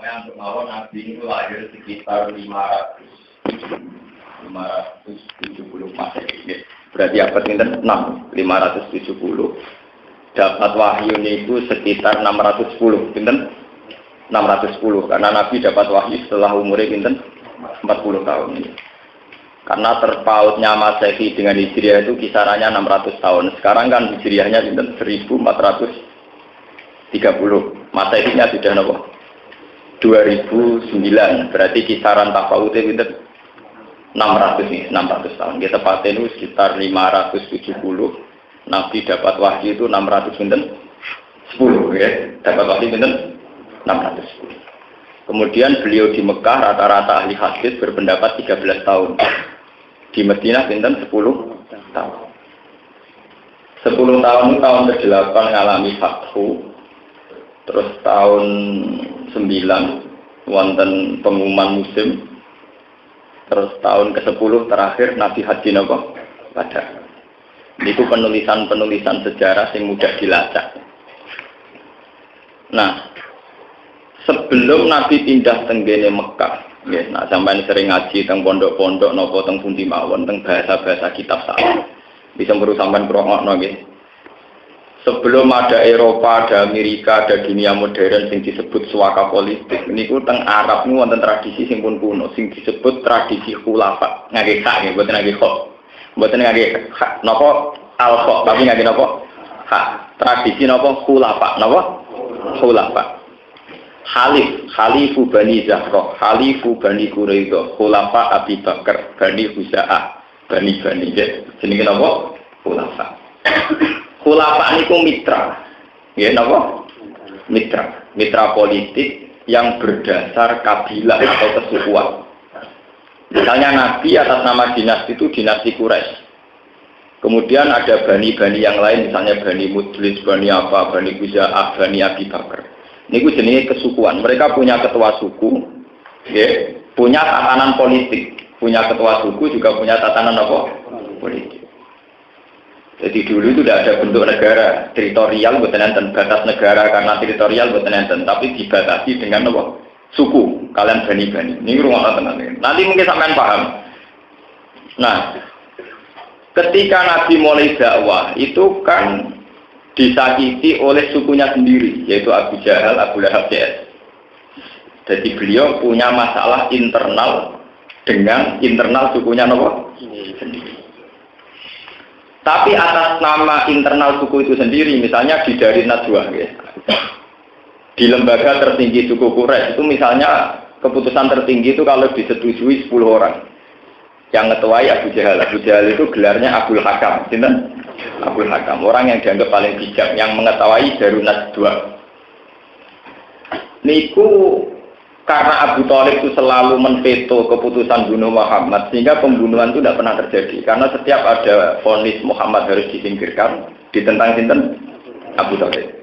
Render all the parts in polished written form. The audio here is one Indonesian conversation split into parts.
Yang kemauan Nabi itu lahir sekitar 570 Masehi. Berarti abad pinten 6, 570. Dapat wahyu itu sekitar 610, pinten 610 karena Nabi dapat wahyu setelah umurnya pinten 40 tahun. Karena terpautnya Masehi dengan Hijriah itu kisarannya 600 tahun. Sekarang kan Hijriahnya pinten 1430. Masehinya sudah nopo 2009, berarti kisaran tafawutnya pinten 600 tahun. Kita tepatnya itu sekitar 570. Nabi dapat wahyu itu 600 pinten 10 ya. Dapat wahyu pinten 610. Kemudian beliau di Mekah rata-rata ahli hadis berpendapat 13 tahun. Di Madinah pinten 10 tahun. 10 tahun itu tahun ke-8 ngalami fathu. Terus tahun 9 wonten pengumuman musim. Terus tahun ke-10 terakhir Nabi Haji napa? Pada. Itu penulisan-penulisan sejarah yang mudah dilacak. Nah, sebelum Nabi pindah tenggene Mekah, ya, nah sampean sering ngaji teng pondok-pondok napa teng pundi mawon teng bahasa-bahasa kitab salaf. Bisa meru sampean krungokno nggih. Sebelum ada Eropa, ada Amerika, ada dunia modern yang disebut suaka politik. Niku teng Arab niku wonten tradisi sing pun kuno sing disebut tradisi khulafa. Ngake hak nggih, mboten ngake kok. Mboten ngake hak napa al-kha, tapi ngake napa? Hak. Tradisi napa khulafa, napa? Khulafa. Khalifu Bani Zahra, Khalifu Bani Quraidah, Khulafa Abi Bakar, Bani Huza'ah, Bani jenenge napa? Khulafa. Khulafa niku mitra, ya napa? Mitra politik yang berdasar kabilah atau kesukuan. Misalnya Nabi atas nama dinasti itu dinasti Quraisy. Kemudian ada bani-bani yang lain, misalnya Bani Mudlis, Bani apa, Bani Huza'ah, Bani Abi Bakar. Niku jenenge kesukuan. Mereka punya ketua suku, ya, punya tatanan politik, punya ketua suku juga punya tatanan apa? Politik. Jadi dulu itu tidak ada bentuk negara, teritorial bukan enten, batas negara karena teritorial bukan enten, tapi dibatasi dengan apa? Suku, kalian bani-bani. Ini rumah tenang. Nanti mungkin sampean paham. Nah, ketika Nabi mulai dakwah itu kan disakiti oleh sukunya sendiri, yaitu Abu Jahal, Abu Lahab, CS. Jadi beliau punya masalah internal dengan internal sukunya apa? Sendiri. Tapi atas nama internal suku itu sendiri, misalnya di Darin Najwa, ya. Di lembaga tertinggi suku Quraisy itu misalnya keputusan tertinggi itu kalau disetujui 10 orang. Yang ketuai Abu Jahal. Abu Jahal itu gelarnya Abul Hakam. Abul Hakam, orang yang dianggap paling bijak, yang mengetahui Darin Najwa. Niku karena Abu Thalib itu selalu menveto keputusan bunuh Muhammad, sehingga pembunuhan itu tidak pernah terjadi. Karena setiap ada vonis Muhammad harus disingkirkan, ditentang Abu Thalib.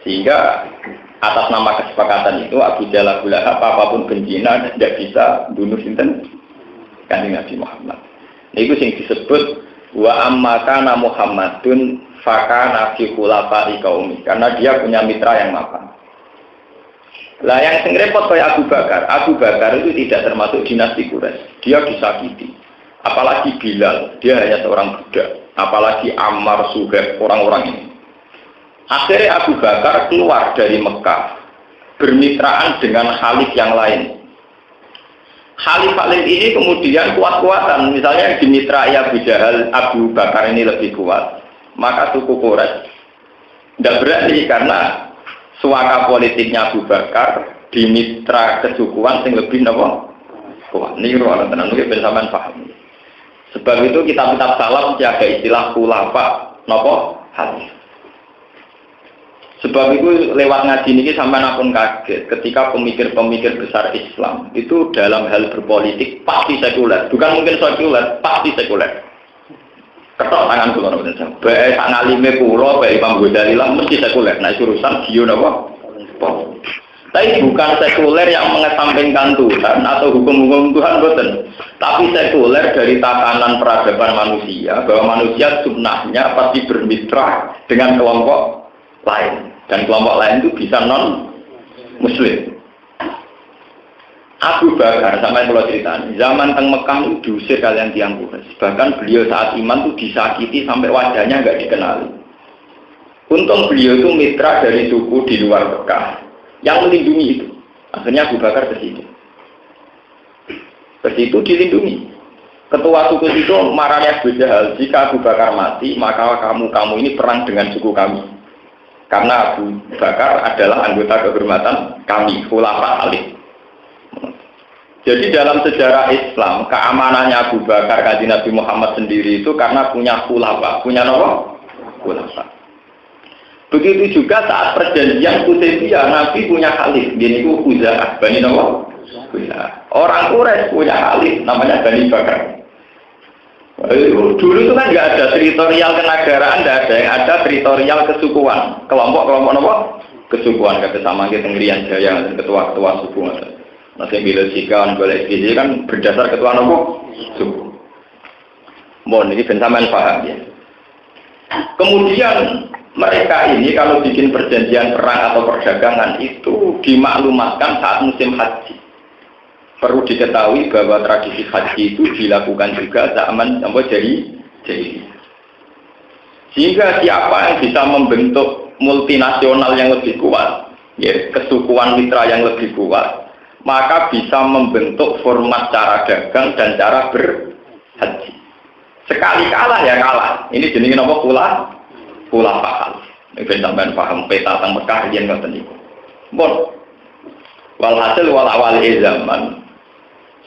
Sehingga atas nama kesepakatan itu Abu Jahal, Abu Lahab, apapun bencina tidak bisa bunuh Kanjeng Nabi Muhammad. Itu yang disebut wa amma kana Muhammadun fakana fi khulafa'i qaumi, karena dia punya mitra yang mapan. Lah yang sing repot kayak Abu Bakar. Abu Bakar itu tidak termasuk dinasti Quraisy. Dia disakiti. Apalagi Bilal, dia hanya seorang budak. Apalagi Ammar, Suhaib, orang-orang ini. Akhirnya Abu Bakar keluar dari Mekah, bermitraan dengan khalif yang lain. Khalif-khalif ini kemudian kuat-kuatan. Misalnya yang dimitrai Abu Jahal, Abu Bakar ini lebih kuat. Maka suku Quraisy tidak berani karena suaka politiknya Abu Bakar di mitra kesukuan yang lebih napa? Kuat. Ini ruang tenan iki ben sampean paham. Sebab itu kitab-kitab salaf jaga istilah khulafa napa? Hadis. Sebab itu lewat ngaji niki sampean ampun kaget ketika pemikir-pemikir besar Islam itu dalam hal berpolitik pasti sekuler, bukan mungkin sekuler, pasti sekuler. Ketok tangan kula ngoten sampeyan. Bae sak ngalime kula, bae Imam Ghazali lah mesti sekuler. Nah, urusan dia napa? Tapi bukan sekuler yang mengesampingkan Tuhan atau hukum-hukum Tuhan boten. Tapi sekuler dari tatanan peradaban manusia, bahwa manusia sunnahnya pasti bermitra dengan kelompok lain, dan kelompok lain itu bisa non muslim. Abu Bakar sama yang kalau cerita, zaman teng Mekah itu diusir kalian tiang Quraisy. Bahkan beliau saat iman itu disakiti sampai wajahnya nggak dikenali. Untung beliau itu mitra dari suku di luar Mekah yang melindungi itu. Akhirnya Abu Bakar ke situ. Ke situ dilindungi. Ketua suku itu marahnya Abu Jahal, jika Abu Bakar mati, maka kamu ini perang dengan suku kami. Karena Abu Bakar adalah anggota kehormatan kami, khulafa Khalid. Jadi dalam sejarah Islam, keamanannya Abu Bakar kanjeng Nabi Muhammad sendiri itu karena punya khulafa. Punya apa? Khulafa. Begitu juga saat perjanjian Hudaybiyah, Nabi punya khalif. Ini itu Khuza'ah, Bani apa? Orang Quraisy punya khalif, namanya Bani Bakar. Dulu itu kan nggak ada teritorial kenegaraan, nggak ada yang ada teritorial kesukuan. Kelompok-kelompok apa? Kesukuan, kata sama kita Ngerian Jaya, ketua-ketua suku. Masih bila sikan, boleh SGJ kan berdasar ketua nopo suku. Mohon ini bensaman paham ya. Kemudian mereka ini kalau bikin perjanjian perang atau perdagangan itu dimaklumatkan saat musim haji. Perlu diketahui bahwa tradisi haji itu dilakukan juga zaman sampai jadi. Sehingga siapa yang bisa membentuk multinasional yang lebih kuat, ya kesukuan mitra yang lebih kuat, maka bisa membentuk format cara dagang dan cara berhaji. Sekali kalah ya kalah. Ini jenis apa? Kula paham. Ini sampean paham peta tentang Mekah yang nggak niku. Bon. Walhasil walawal zaman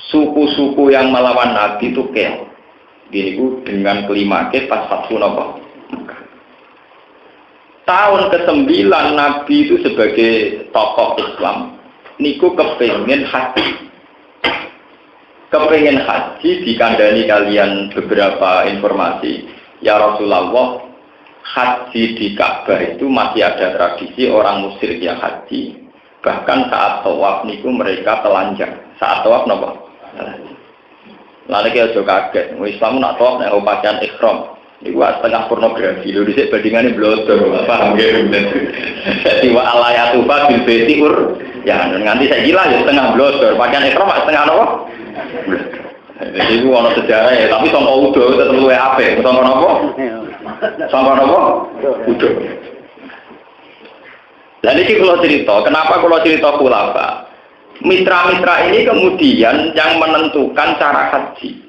suku-suku yang melawan Nabi itu keok. Gini dengan kelimake pas Fathu napa? Mekah. Tahun ke-9 Nabi itu sebagai tokoh Islam niku kepengen haji dikandani kalian beberapa informasi. Ya Rasulullah, haji di Ka'bah itu masih ada tradisi orang musyrik yang haji. Bahkan saat tawaf niku mereka telanjang. Saat tawaf napa? Lalu kita juga kaget. Islam nak tawaf nek pakaian ihram. Iku setengah pornografi. Lho dhisik bandingane blodor. Paham ya? Jadi wa alayatu bil baiti ya nganti saya gila ya setengah blodor. Pakaian ihram setengah apa? Jadi itu ono sejarah ya, tapi sangka udo tetep luwe apik. Sangka napa? Sangka napa? Udo. Lah niki kula cerita, kenapa kula cerita khulafa? Mitra-mitra ini kemudian yang menentukan cara haji.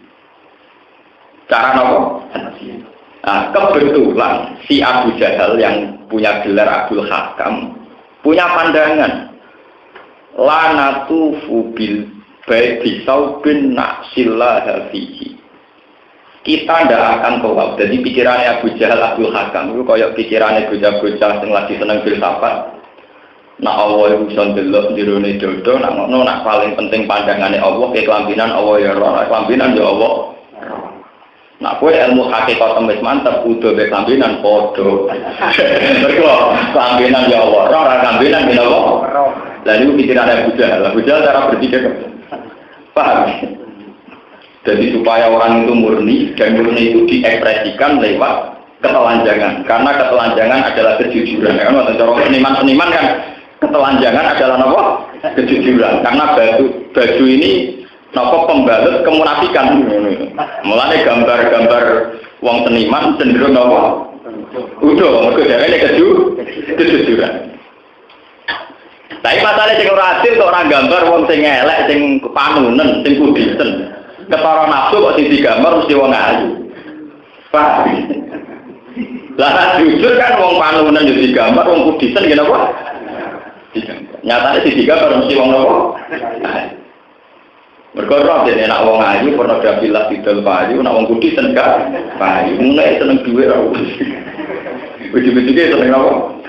Cara napa? Haji. Nah, kebetulan si Abu Jahal yang punya gelar Abdul Hakam punya pandangan lanatu fubil baiti saubin naksillah fihi. Kita tidak akan tawaf. Jadi pikirannya Abu Jahal Abdul Hakam itu kayak pikirannya bocah-bocah yang lagi seneng filsafat. Nak Allah itu bisa ndelok dirune dodo, nak paling penting pandangannya Allah ke kelambinan Allah ya roh, kelambinan ya Allah. Nah, kowe ilmu hakikat wis mantep kudu mek kambinan padha. Mergo kambinan ya Allah, ora kambinan ya Allah. Lah niku pikirane Abu Jahal. Abu Jahal cara berpikir paham. Jadi supaya orang itu murni dan murni itu diekspresikan lewat ketelanjangan. Karena ketelanjangan adalah kejujuran. Kan cara seniman kan ketelanjangan adalah apa? Kejujuran. Karena baju ini nopo pembalut kemunafikan. Mulane gambar-gambar wong seniman cenderung nopo? Udah, mergo dheweke kejujuran. Tapi masalah sing ora adil kok ora gambar wong sing elek, sing panunen, sing kudisen. Ketara nafsu kok sing digambar mesti wong ayu. Pak. Lah jujur kan wong panunen yo digambar, wong kudisen ngene apa? Nyatane sing digambar mesti wong nopo? Mergo roh dene nek wong ayu pornografi lah didol payu, nek wong kudisen gak payu. Mulai seneng duwe ra. Begitu-begitu seneng apa?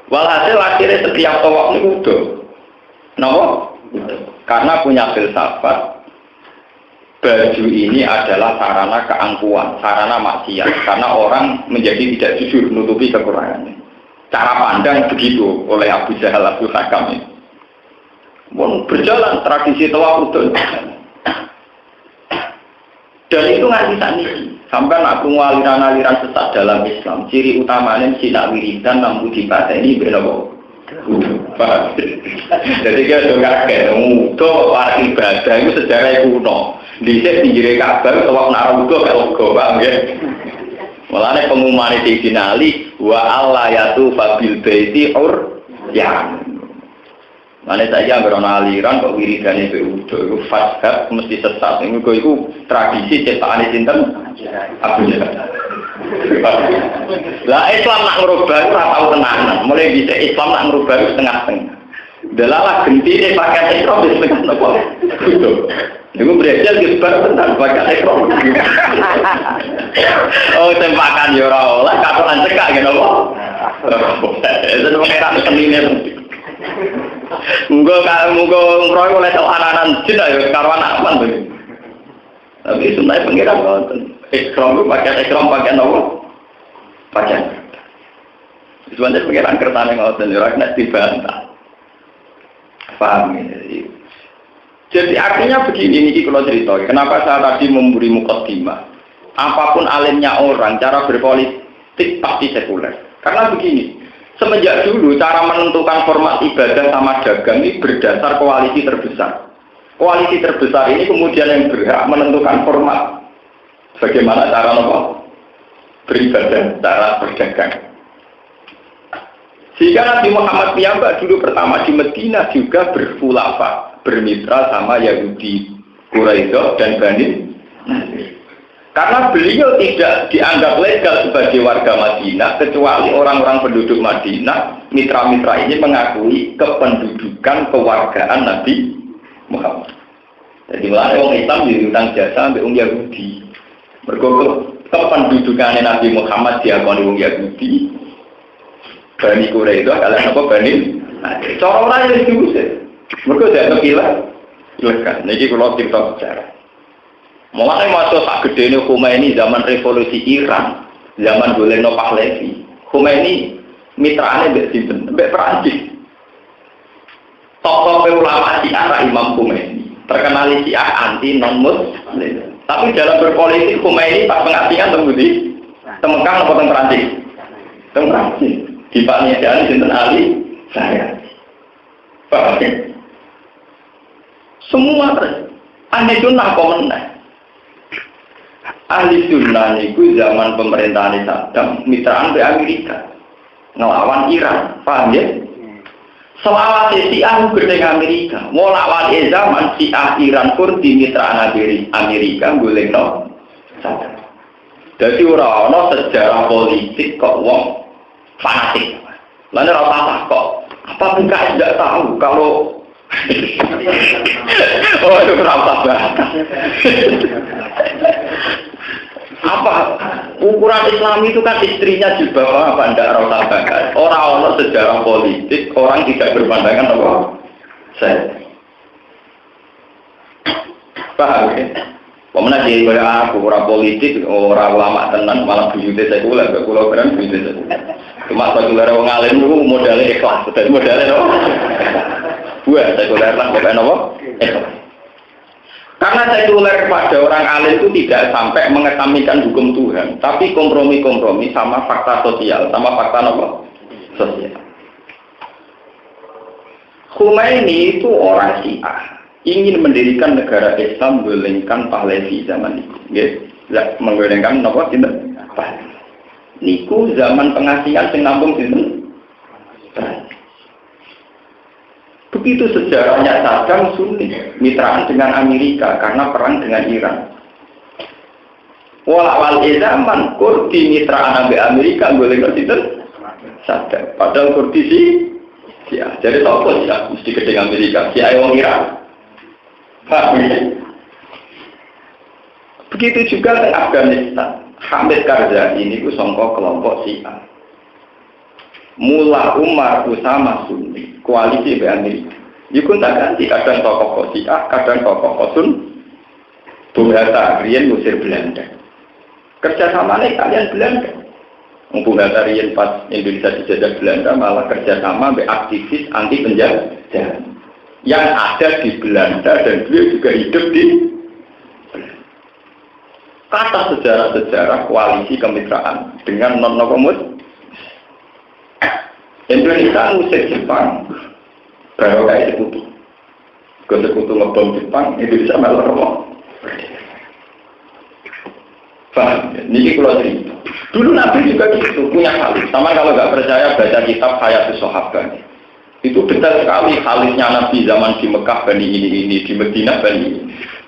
Walhasil akhirnya setiap tawaf ini udah kenapa? Karena punya filsafat baju ini adalah sarana keangkuhan, sarana maksiat. Karena orang menjadi tidak jujur, menutupi kekurangannya. Cara pandang begitu oleh Abu Jahal Abdul Hakam ini. Berjalan tradisi tawaf udah. Dan itu nggak bisa nih. Sampai nak aliran-aliran sesat dalam Islam, ciri utamanya sinak wiridan namun dibaca ini berapa? Jadi kita juga kaget, udah para ibadah itu sejarah kuno. Di sini pinggir Ka'bah, kalau naruh udah kalau gobang ya. Malah pengumuman di finali, wa Allah yatu fabil baiti ya. Mana saya berona aliran kok wiridan itu udah fashab mesti sesat. Ini itu tradisi ciptaan sinten Abu Jahal. Lah Islam nak merubah ora tau tenanan. Mulai bisa Islam nak merubah setengah-setengah. Delalah gentine pakai Islam di setengah nopo. Niku berhasil disebar tenan pakai Islam. Oh tempakan yo ora oleh katokan cekak ngene apa. Itu mengira senine. Munggo ngroy oleh anak-anak jin ayo karo anak apa to. Tapi sunai pengira ngoten. Ikram itu pakai ikram pakai nopo? Pakai. Sebenarnya pengiran kertane ngoten ora kena dibantah. Paham ya? Jadi artinya begini niki kalau cerita. Kenapa saya tadi memberi mukaddimah? Apapun alimnya orang, cara berpolitik pasti sekuler. Karena begini, semenjak dulu cara menentukan format ibadah sama dagang ini berdasar koalisi terbesar. Koalisi terbesar ini kemudian yang berhak menentukan format. Bagaimana cara beribadah, cara berdagang. Sehingga Nabi Muhammad piyambak dulu pertama di Madinah juga berkhulafah, bermitra sama Yahudi, Quraisy dan Bani Nadir. Karena beliau tidak dianggap legal sebagai warga Madinah kecuali orang-orang penduduk Madinah, mitra-mitra ini mengakui kependudukan kewargaan Nabi Muhammad. Jadi mulai orang Islam diutang jasa sampai orang Yahudi. Berkongkol kependudukan Nabi Muhammad diakoni wong Yahudi, Bani Quraisy itu adalah apa Bani? Nah, cara orang yang diusir, mereka tidak ilegal. Jadi kalau kita bicara, mulai masuk tak gede ini Khomeini zaman revolusi Iran, zaman Goleno Pahlavi, Khomeini mitraannya mbek Perancis. Tokoh ulama Syiah Imam Khomeini terkenal Syiah anti non-Muslim. Tapi dalam berpolitik Khomeini pas pengasingan tembudi temengkang atau Perancis? Perancis. Di Pak Nidan sinten Ali saya. Pak. Semua ahli sunnah komentar. Ahli sunnah itu zaman pemerintahan Saddam mitraan di Amerika ngelawan Iran, paham ya? Selama Syiah gede Amerika, mau lawan zaman Syiah Iran pun di mitraan Amerika boleh no. Jadi orang-orang sejarah politik kok wong fanatik. Lalu apa kok? Apa enggak tidak tahu kalau oh itu berapa bahasa? Apa ukuran Islam itu kan istrinya di bawah apa ndak rasa banget. Orang-orang sejarah politik orang tidak berpandangan apa saya paham ya. Pemenang di aku orang politik orang ulama tenan malah buyute sekuler gak kula beran buyute sekuler. Cuma sekuler wong alim niku modalnya ikhlas, dadi modalnya apa? Buah sekuler lah pokoknya apa? Ikhlas. Karena sekuler pada orang alim itu tidak sampai mengesampingkan hukum Tuhan, tapi kompromi-kompromi sama fakta sosial, sama fakta apa? Sosial. Khomeini itu orang Syiah, ingin mendirikan negara Islam menggolengkan Pahlavi zaman itu, ya, menggolengkan apa? Tidak. Niku zaman pengasingan sing nampung sinten. Begitu sejarahnya Saddam Sunni, mitraan dengan Amerika karena perang dengan Iran. Walawal zaman Kurdi mitraan dengan Amerika boleh ngerti Saddam. Padahal Kurdi sih, ya jadi tahu ya mesti gede Amerika. Si ayong Iran. Begitu juga di Afghanistan. Hamid Karzai ini ku songkok kelompok Syiah. Mullah Umar Usama Sunni, koalisi dengan Amerika. Iku tak ganti kadang tokoh Syiah, kadang tokoh Sun. Bung Hatta riyen ngusir Belanda. Kerjasamanya kalian Belanda. Bung Hatta riyen pas Indonesia dijajah Belanda malah kerjasama dengan aktivis anti penjajah yang ada di Belanda dan beliau juga hidup di kata sejarah-sejarah koalisi kemitraan dengan non-komus. Indonesia ngusir Jepang, baru kayak sekutu. Kalau sekutu ngebom Jepang, Indonesia malah ngomong. Paham? Ini kalau cerita. Dulu Nabi juga gitu, punya hadis. Sama kalau nggak percaya baca kitab Hayatus Sahabat. Itu detail sekali hadisnya Nabi zaman di Mekah Bani ini, di Madinah Bani ini.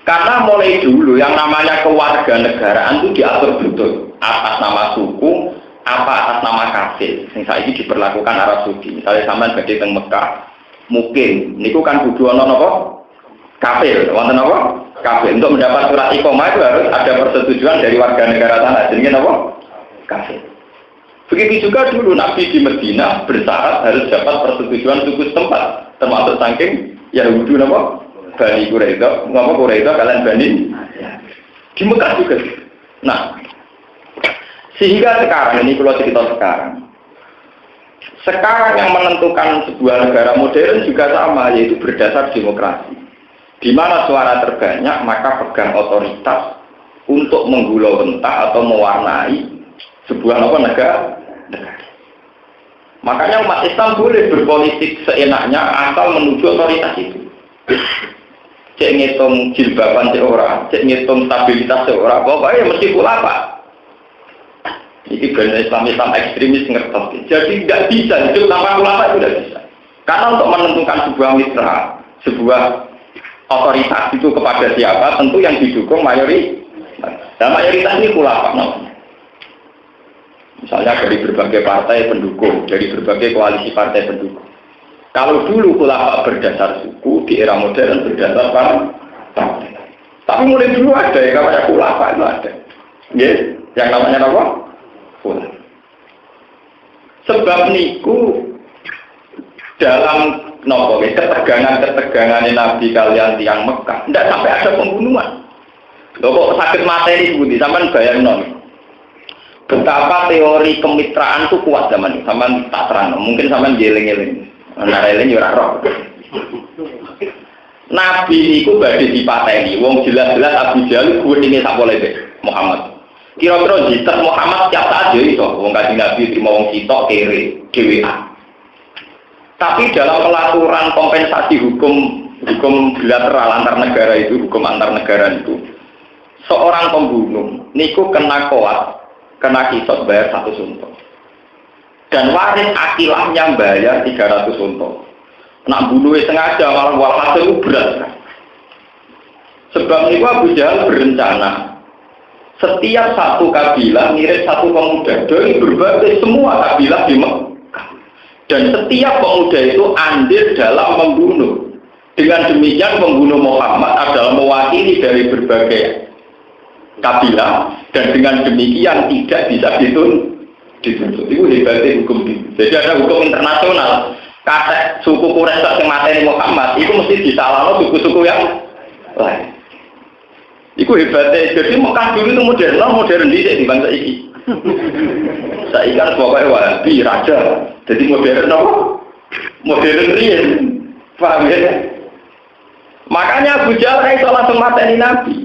Karena mulai dulu yang namanya kewarganegaraan itu diatur betul atas nama suku, apa atas nama kafir. Misalnya ini diperlakukan Arab Saudi. Misalnya sampean badhe teng Mekah, mungkin niku kan kudu ana napa? Kafir, wonten apa? Kafir. Untuk mendapat surat iqamah itu harus ada persetujuan dari warga negara sana. Jenenge apa? Kafir. Begitu juga dulu Nabi di Madinah bersyarat harus dapat persetujuan suku setempat, termasuk saking Yahudi napa? Bani Quraidah, ngapa Quraidah kalian Bani? Di Mekah juga. Nah, sehingga sekarang ini kalau cerita sekarang yang menentukan sebuah negara modern juga sama, yaitu berdasar demokrasi. Di mana suara terbanyak maka pegang otoritas untuk menggulau rentah atau mewarnai sebuah negara. Makanya umat Islam boleh berpolitik seenaknya asal menuju otoritas itu. Cek ngitung jilbaban seorang, cek ngitung stabilitas seorang, pokoknya mesti pula apa? Ini benar Islam ekstremis ngertos. Jadi tidak bisa hidup tanpa ulama itu tidak bisa. Karena untuk menentukan sebuah mitra, sebuah otoritas itu kepada siapa, tentu yang didukung mayoritas. Dan mayoritas ini ulama namanya. Misalnya dari berbagai partai pendukung, dari berbagai koalisi partai pendukung. Kalau dulu ulama berdasar suku, di era modern berdasar partai. Tapi mulai dulu ada yang namanya ulama itu ada. Yes, yang namanya apa? Ulama. Sebab niku dalam ketegangan Nabi kalian tiang Mekah, tidak sampai ada pembunuhan. Loh kok sakit materi budi, sampean bayangno. Betapa teori kemitraan itu kuat zaman itu, sampean tak terang. Mungkin sampean jeling-eling. Narelin ora roh. Nabi itu badhe dipateni, wong jelas-jelas Abu Jahal kuwedine sak pole Muhammad. Kira-kira jitet Muhammad tiap saat ya iso, wong Kanjeng Nabi trimo wong sitok kere dhewean. Tapi dalam pelaturan kompensasi hukum bilateral antar negara itu, hukum antar negara itu, seorang pembunuh niku kena koat, kena kisot bayar 1 unta. Dan waris akilahnya bayar 300 unta. Nak bunuhnya sengaja malah walhasil itu berat. Sebab itu Abu Jahal berencana setiap satu kabilah ngirim satu pemuda dari berbagai semua kabilah di Mekah. Dan setiap pemuda itu andil dalam membunuh. Dengan demikian pembunuh Muhammad adalah mewakili dari berbagai kabilah dan dengan demikian tidak bisa dituntut. Itu hebatnya hukum itu. Jadi ada hukum internasional. Kata suku Quraisy yang mateni Muhammad itu mesti disalahkan suku-suku yang lain. Itu hebatnya. Jadi Mekah dulu itu modern di bangsa ini. Saya kan pokoknya Wahabi raja. Jadi modern apa? Modern real. Paham ya? Makanya Abu Jahal itu langsung mateni Nabi.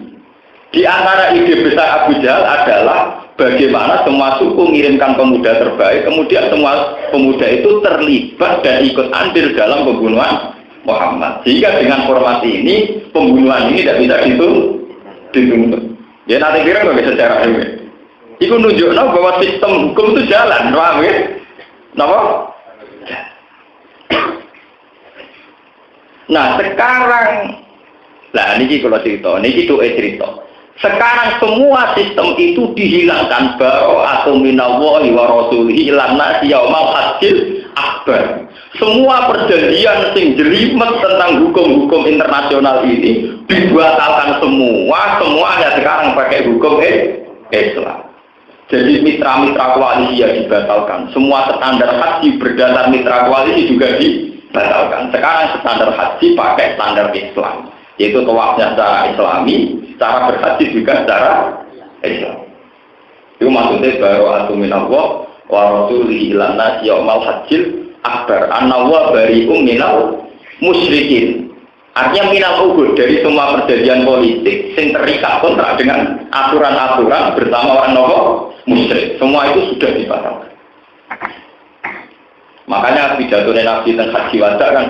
Di antara ide besar Abu Jahal adalah bagaimana semua suku mengirimkan pemuda terbaik, kemudian semua pemuda itu terlibat dan ikut andil dalam pembunuhan Muhammad. Sehingga dengan formasi ini, pembunuhan ini tidak bisa dituntut. Ya nanti kira bagi sejarah ini. Itu nunjuknya bahwa sistem hukum itu jalan, paham ya? Kenapa? Nah sekarang, nah ini kalau cerita, ini cerita. Sekarang semua sistem itu dihilangkan atau minallahi wa rasulihi ilan nasi yaumal hajjil akbar. Semua perjanjian sing jelimet tentang hukum-hukum internasional ini dibatalkan semuanya sekarang pakai hukum Islam. Jadi mitra-mitra koalisi ya dibatalkan. Semua standar haji berdasar mitra koalisi juga dibatalkan. Sekarang standar haji pakai standar Islam. Yaitu tawafnya secara Islami, cara berhaji juga secara Islam. Itu maksudnya baru minallah wa rasulihi ilan nasi yaumal hajjil akbar annawa bari'um minal musyrikin. Artinya minal ubud dari semua perjanjian politik yang terikat kontrak dengan aturan-aturan bersama orang musyrik. Semua itu sudah dibatalkan. Makanya pidato Nabi tentang haji wada kan,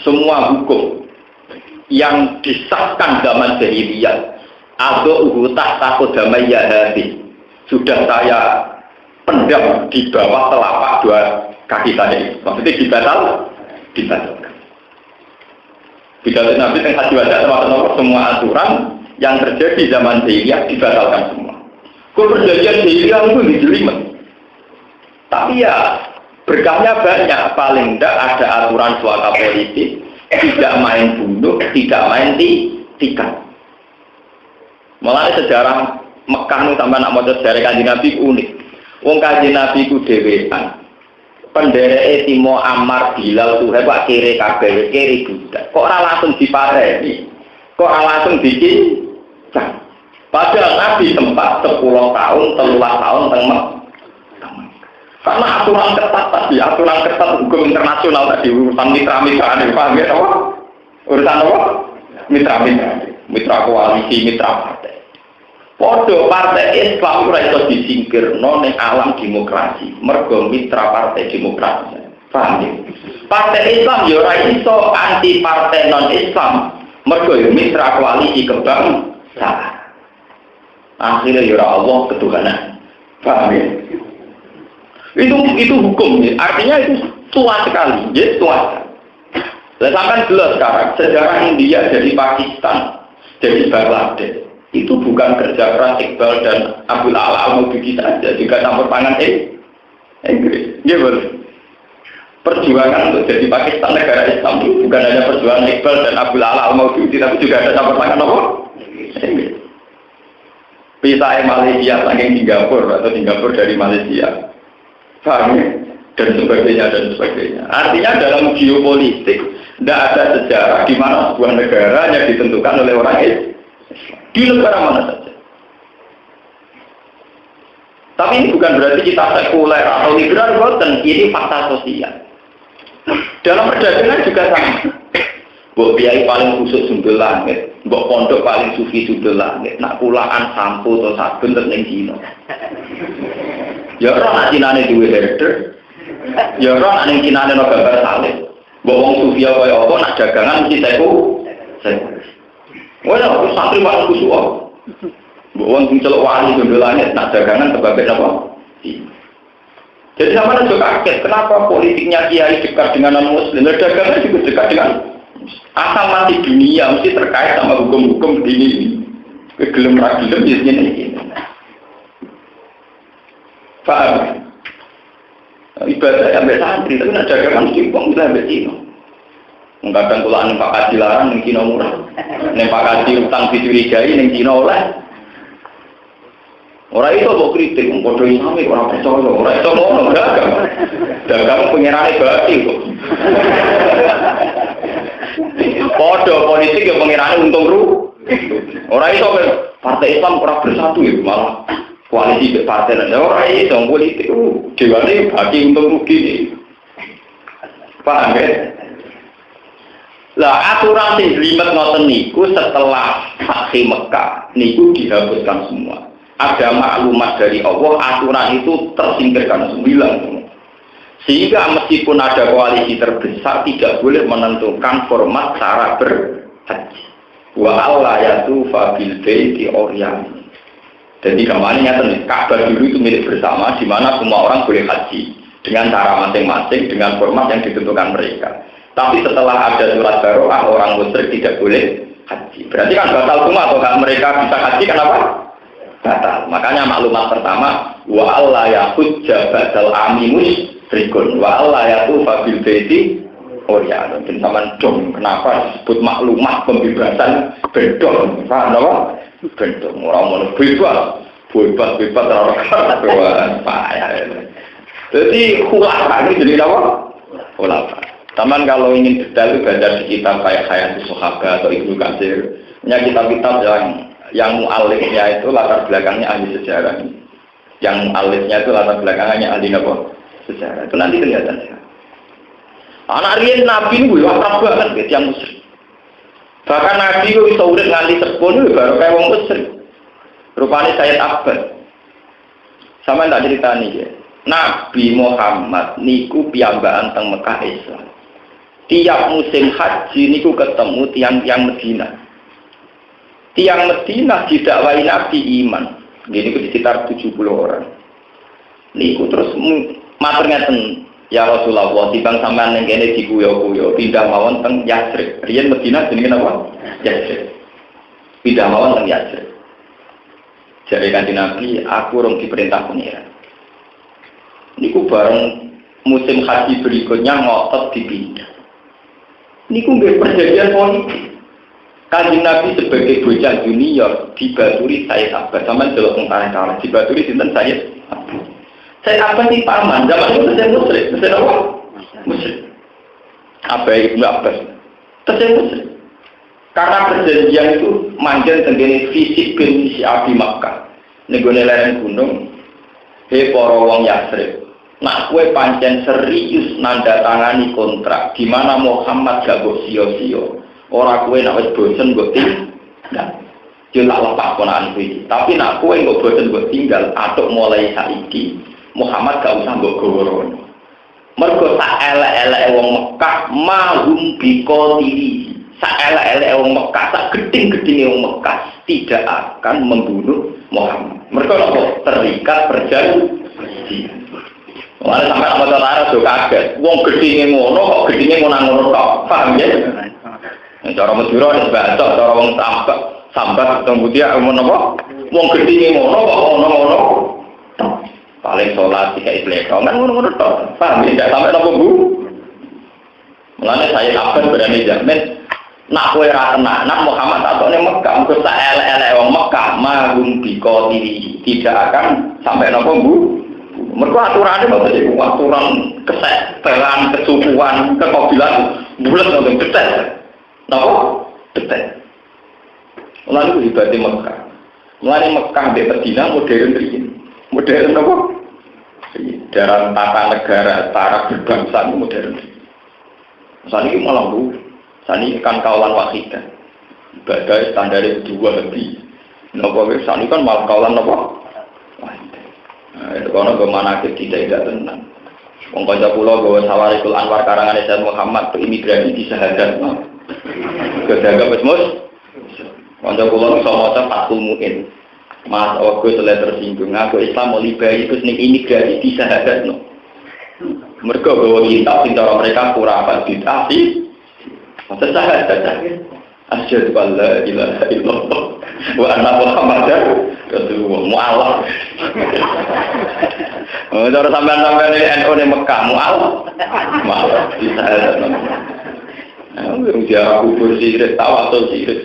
semua hukum yang disahkan zaman jahiliyah atau uhutah takut damai hati sudah saya pendam di bawah telapak dua kaki saya. Maksudnya dibatalkan. Pidato Nabi tentang haji wada termasuk semua aturan yang terjadi zaman jahiliyah dibatalkan semua. Kalau perjanjian jahiliyah itu dijelimet. Tapi ya berkahnya banyak, paling tidak ada aturan suaka politik, tidak main bunuh, tidak main tikar. Mulai sejarah Mekah itu sampai nak mau sejarah Kanjeng Nabi unik. Wong Kanjeng Nabi ku dhewean. Pendereke Timo Ammar Bilal tuh Pak kere kabeh kere budak. Kok ora langsung dipareni? Kok ora langsung dicincang? Padahal Nabi sempat 10 tahun, 13 tahun teng karena aturan ketat tadi, aturan ketat hukum internasional tadi, urusan mitra-mitra ini, paham ya? Urusan apa? Mitra koalisi, mitra partai. Podo partai Islam itu disingkir ning alam demokrasi, mergo mitra partai demokrasi. Paham ya? Partai Islam ya ora iso anti partai non Islam, mergo mitra koalisi kebangsaan. Akhirnya ya Allah ketuhanan. Paham ya? Itu hukum ya. Artinya itu tua sekali, ya tua. Sampai jelas sekarang sejarah India jadi Pakistan, jadi Bangladesh itu bukan kerja keras Iqbal dan Abdul Ala Al-Maududi saja, juga campur tangan Inggris. Ya betul. Perjuangan untuk jadi Pakistan negara Islam itu bukan hanya perjuangan Iqbal dan Abdul Ala Al-Maududi, tapi juga ada campur tangan apa? Inggris. Pisah Malaysia saking Singapura atau Singapura dari Malaysia. Paham ya? Dan sebagainya. Artinya dalam geopolitik tidak ada sejarah di mana sebuah negara yang ditentukan oleh orang Islam di negara mana saja. Tapi ini bukan berarti kita sekuler atau liberal, bukan. Ini fakta sosial. Dalam perdagangan juga sama. Mbok biayai paling khusus sundul langit, mbok pondok paling sufi sundul langit, nak pulaan sampo atau sabun terus ning dino. Ya ora nak cinane duwe herder. Ya ora nak ning cinane ono gambar salib. Mbok wong sufi kaya apa nak dagangan mesti seku. Wala aku santri paling khusus. Mbok wong sing celuk wali sundul langit nak dagangan sebagai apa? Jadi sama juga kaget, kenapa politiknya kiai dekat dengan non-muslim, dagangan juga dekat dengan asal mati dunia, mesti terkait sama hukum-hukum ini. Kegelem ragelem biasanya ini. Paham? Ibadah sampai santri, tapi nak dagangan mesti uang bisa sampai Cina. Kadang tulaan Pak Kaji larang, yang Cina murah. Yang Pak Kaji utang dicurigai, yang Cina oleh. Orang itu mau kritik, mengkodoh Islami, orang percaya, orang itu mau dagang. Dagang pengirane berarti kok. Kodoh politik yang pengirane untung rugi. Orang itu partai Islam orang bersatu itu malah koalisi partai lain. Orang itu politik dewane bagi untung rugi. Paham ya? Lah aturan sing limet ngoten niku setelah Fathu Mekah niku dihapuskan semua. Ada maklumat dari Allah, aturan itu tersingkirkan sembilan. Sehingga meskipun ada koalisi terbesar tidak boleh menentukan format cara berhaji. Wa Allah yatufa bil baiti uryan. Jadi gambarnya nyata, Ka'bah dulu itu milik bersama, di mana semua orang boleh haji dengan cara masing-masing, dengan format yang ditentukan mereka. Tapi setelah ada surat baroah, orang musyrik tidak boleh haji. Berarti kan batal semua, atau mereka bisa haji, kenapa? Batal. Makanya maklumat pertama, wa Allah yahujja badal aminus rikun, wa Allah yatufa bil baiti uryan. Dan sama dong, kenapa disebut maklumat pembebasan bedong? Paham apa? Bedong, orang mau bebas orang payah. Jadi khulafah ini jadi apa? Khulafah. Taman kalau ingin detail baca di kitab kayak Hayatus Sahabat atau Ibnu Katsir, punya kitab-kitab yang mu'alifnya itu latar belakangnya ahli sejarah. Yang mu'alifnya itu latar belakangnya ahli apa? Sejarah. Itu nanti kelihatan. Anak riyen Nabi ini akrab banget gitu yang musyrik. Bahkan Nabi itu bisa urip nganti sepuluh baru kayak wong musyrik. Rupanya Sayyid Abbas. Sama tak ceritani ya. Nabi Muhammad niku piyambakan teng Mekah Islam. Tiap musim haji niku ketemu tiang-tiang Medina. Tiang Medina didakwai Nabi iman. Niku sekitar 70 orang. Niku terus matur ngeten, ya Rasulullah, timbang sampean ning kene diguyo-guyo, pindah mawon teng Yatsrib. Riyen Medina jenenge napa? Yatsrib. Pindah mawon teng Yatsrib. Jare Kanjeng Nabi, aku rong diperintah pengiran. Niku bareng musim haji berikutnya ngotot dipindah. Niku nggih perjanjian politik. Kanjeng Nabi sebagai bocah junior dibaturi saya sahabat, sampean delok tentara dibaturi sinten saya apa sih paman, zaman itu saya musyrik, saya apa? Musyrik. Apa Ibnu Abbas? Saya musyrik. Karena perjanjian itu manjen tentang fisik bin si Abi Makkah. Negone lereng gunung, para wong Yatsrib. Nak kue pancen serius nanda tangani kontrak, di mana Muhammad gak mbok sio-sio. Ora kue nak wis bosen mbok tinggal. Yo tak lepas ponakan kuwi. Tapi nak kue mbok bosen mbok tinggal, atuk mulai saiki Muhammad gak usah mbok goworo. Mergo sak elek-eleke wong Mekah mahum biqatili. Sak elek-eleke wong Mekah, sak geding-gedinge wong Mekah tidak akan membunuh Muhammad. Mergo apa? Terikat perjanjian. Wala sampe apa cara do kaget. Wong gedinge ngono kok gedinge ngono tok. Paham ya? Cara Madura wis baca, cara wong sambat ketemu dia ngono apa? Wong gedinge ngono kok ngono-ngono. Paling sholat tidak istiqomah kan ngono-ngono tok. Paham ya? Tidak sampai nopo Bu. Mulane saya kapan berani jamin nak kowe ra tenanan Muhammad atone Mekah, engko sak elek-elek wong Mekah mahum biqatili tidak akan sampai nopo Bu. Mergo aturane bapak iku aturan kesetelan, kesukuan, kekabilan bulat nang detek. Napa? Detek. Mulane ku ibate Mekah. Mulane Mekah mbek Madinah modern riyin. Modern apa? Dalam tata negara, tata berbangsa modern. Saat ini malah bu, saat ini kan kawalan wahidah. Ibadah standar itu 2 lebih. Nopo saat ini kan malah kawalan apa? Wahidah. Itu karena bagaimana tidak tenang. Wong kanca kula gawa Sawarikul Anwar karangan Sayyid Muhammad ke imigrasi di Sahadat. Kedaga wis mus. Kanca kula iso maca Fathul Muin. Mas aku selesai tersinggung, aku Islam mau liberi terus nih imigrasi di Sahadat no. Mereka bawa kitab cara mereka kurang dikasih. Masa Sahadat saja. Asyhadu an la ilaha illallah wa anna Muhammadar Rasulullah. Mu'alaf. Cara sampean-sampean ini NU di Mekah mu'alaf. Mu'alaf di Sahadat no. Dia kubur sirik tawasul sirik.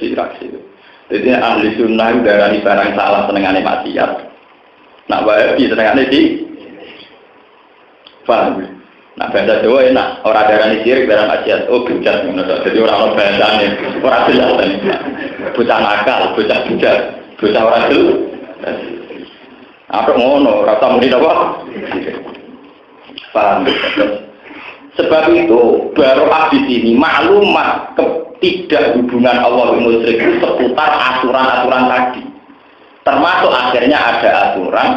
Jadi ahli sunnah darani barang salah senengane maksiat. Nak wae senengane di paham. Nak bahasa Jawa enak, ora darani sirik barang maksiat. Oh bujat ngono to. Jadi ora ono bahasane, ora jelas. Bocah nakal, bocah bujat, bocah ora jelas. Apa ngono, rasa muni apa? Paham. Sebab itu baru di sini maklumat tidak hubungan Allah dengan musyrik seputar aturan-aturan tadi. Termasuk akhirnya ada aturan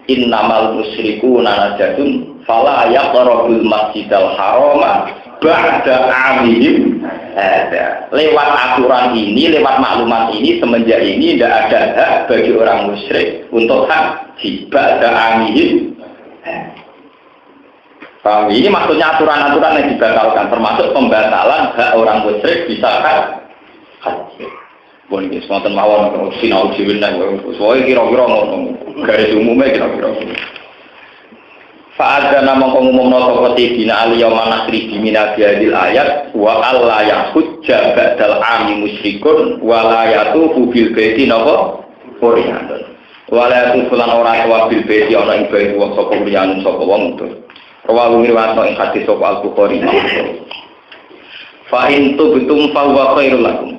innamal musyrikuna najasun fala yaqrabul masjidal harama ba'da amihim. Lewat aturan ini, lewat maklumat ini, semenjak ini tidak ada hak bagi orang musyrik untuk haji ba'da amihim. Paham? Ini maksudnya aturan-aturan yang dibatalkan, termasuk pembatalan hak orang musyrik bisa haji. Boleh ini sematan mawon sinau jiwin dan soalnya kira-kira garis umumnya kira-kira. Fa'adha nama pengumum notokoti bina aliyawma nasri bimina biadil ayat wa alla yahujja ba'dal ami musyrikun wa la yatufu bil baiti napa quryanun wa la yatufu lan ora bil baiti ana ing baiti wa sapa quryanun sapa wong itu. Rawahu riwayat ing hadis sapa Al-Bukhari. Fa in tubtum fa huwa khairul lakum.